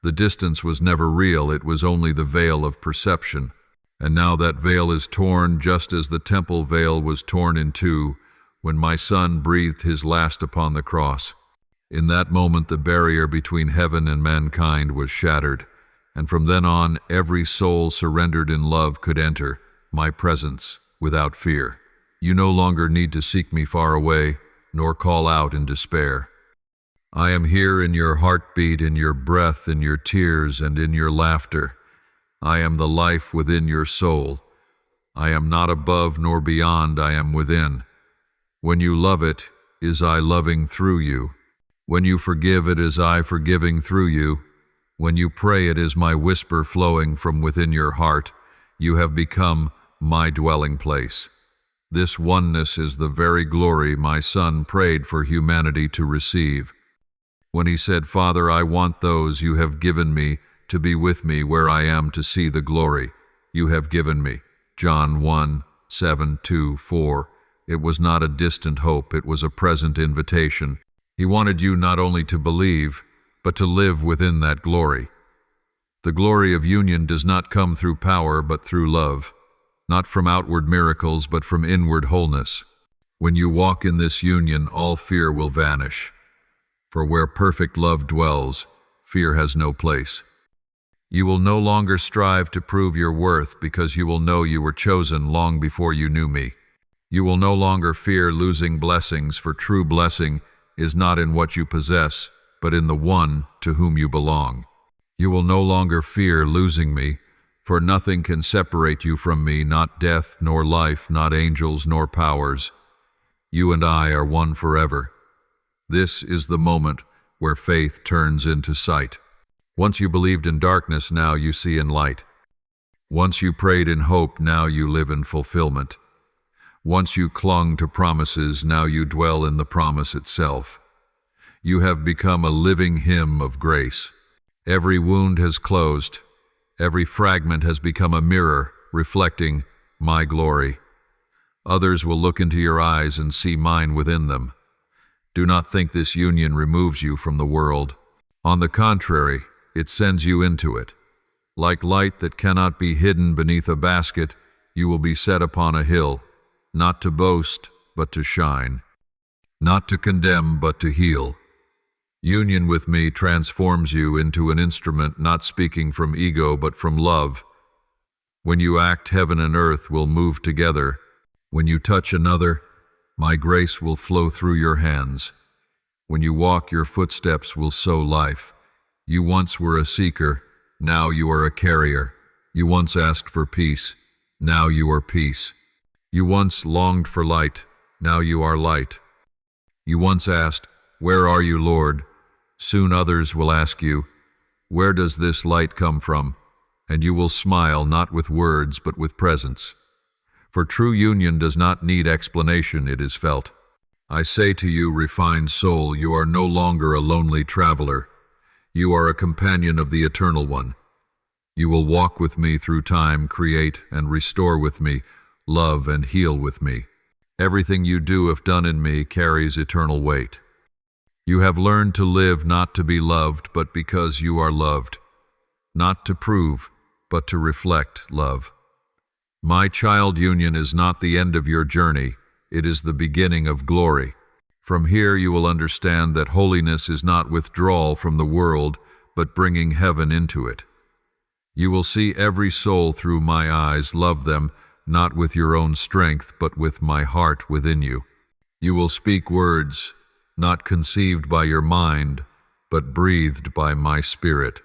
The distance was never real, it was only the veil of perception. And now that veil is torn, just as the temple veil was torn in two when my Son breathed his last upon the cross. In that moment the barrier between heaven and mankind was shattered, and from then on every soul surrendered in love could enter my presence without fear. You no longer need to seek me far away, nor call out in despair. I am here in your heartbeat, in your breath, in your tears, and in your laughter. I am the life within your soul. I am not above nor beyond, I am within. When you love it, is I loving through you. When you forgive, it is I forgiving through you. When you pray, it is my whisper flowing from within your heart. You have become my dwelling place. This oneness is the very glory my Son prayed for humanity to receive. When he said, Father, I want those you have given me to be with me where I am to see the glory you have given me. John 1:7-4. It was not a distant hope, it was a present invitation. He wanted you not only to believe, but to live within that glory. The glory of union does not come through power, but through love. Not from outward miracles, but from inward wholeness. When you walk in this union, all fear will vanish. For where perfect love dwells, fear has no place. You will no longer strive to prove your worth, because you will know you were chosen long before you knew me. You will no longer fear losing blessings, for true blessing is not in what you possess, but in the one to whom you belong. You will no longer fear losing me, for nothing can separate you from me, not death, nor life, not angels, nor powers. You and I are one forever. This is the moment where faith turns into sight. Once you believed in darkness, now you see in light. Once you prayed in hope, now you live in fulfillment. Once you clung to promises, now you dwell in the promise itself. You have become a living hymn of grace. Every wound has closed. Every fragment has become a mirror reflecting my glory. Others will look into your eyes and see mine within them. Do not think this union removes you from the world. On the contrary, it sends you into it. Like light that cannot be hidden beneath a basket, you will be set upon a hill, not to boast, but to shine, not to condemn, but to heal. Union with me transforms you into an instrument not speaking from ego, but from love. When you act, heaven and earth will move together. When you touch another, my grace will flow through your hands. When you walk, your footsteps will sow life. You once were a seeker, now you are a carrier. You once asked for peace, now you are peace. You once longed for light, now you are light. You once asked, "Where are you, Lord?" Soon others will ask you, "Where does this light come from?" And you will smile not with words but with presence. For true union does not need explanation, it is felt. I say to you, refined soul, you are no longer a lonely traveler. You are a companion of the Eternal One. You will walk with me through time, create and restore with me, love and heal with me. Everything you do, if done in me, carries eternal weight. You have learned to live not to be loved, but because you are loved. Not to prove, but to reflect love. My child, union is not the end of your journey, it is the beginning of glory. From here you will understand that holiness is not withdrawal from the world, but bringing heaven into it. You will see every soul through my eyes, love them, not with your own strength, but with my heart within you. You will speak words, not conceived by your mind, but breathed by my spirit.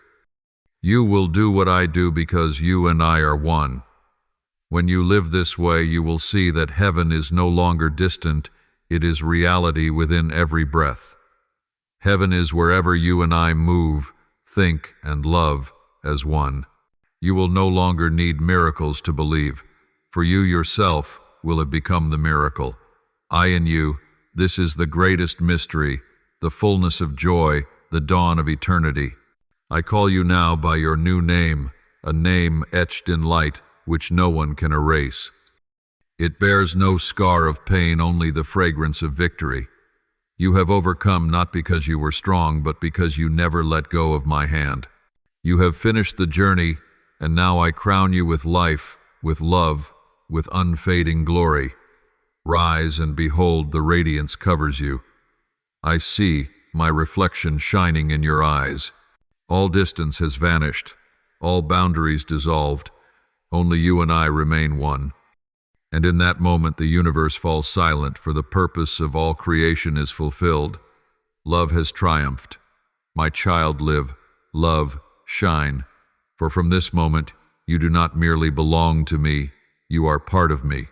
You will do what I do because you and I are one. When you live this way, you will see that heaven is no longer distant, it is reality within every breath. Heaven is wherever you and I move, think, and love as one. You will no longer need miracles to believe, for you yourself will have become the miracle. I and you, this is the greatest mystery, the fullness of joy, the dawn of eternity. I call you now by your new name, a name etched in light which no one can erase. It bears no scar of pain, only the fragrance of victory. You have overcome not because you were strong, but because you never let go of my hand. You have finished the journey, and now I crown you with life, with love, with unfading glory. Rise and behold, the radiance covers you. I see my reflection shining in your eyes. All distance has vanished, all boundaries dissolved. Only you and I remain one. And in that moment the universe falls silent, for the purpose of all creation is fulfilled. Love has triumphed. My child, live, love, shine. For from this moment you do not merely belong to me, you are part of me.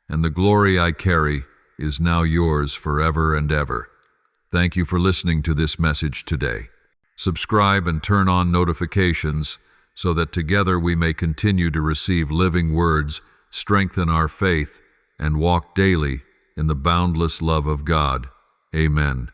And the glory I carry is now yours forever and ever. Thank you for listening to this message today. Subscribe and turn on notifications so that together we may continue to receive living words, strengthen our faith, and walk daily in the boundless love of God. Amen.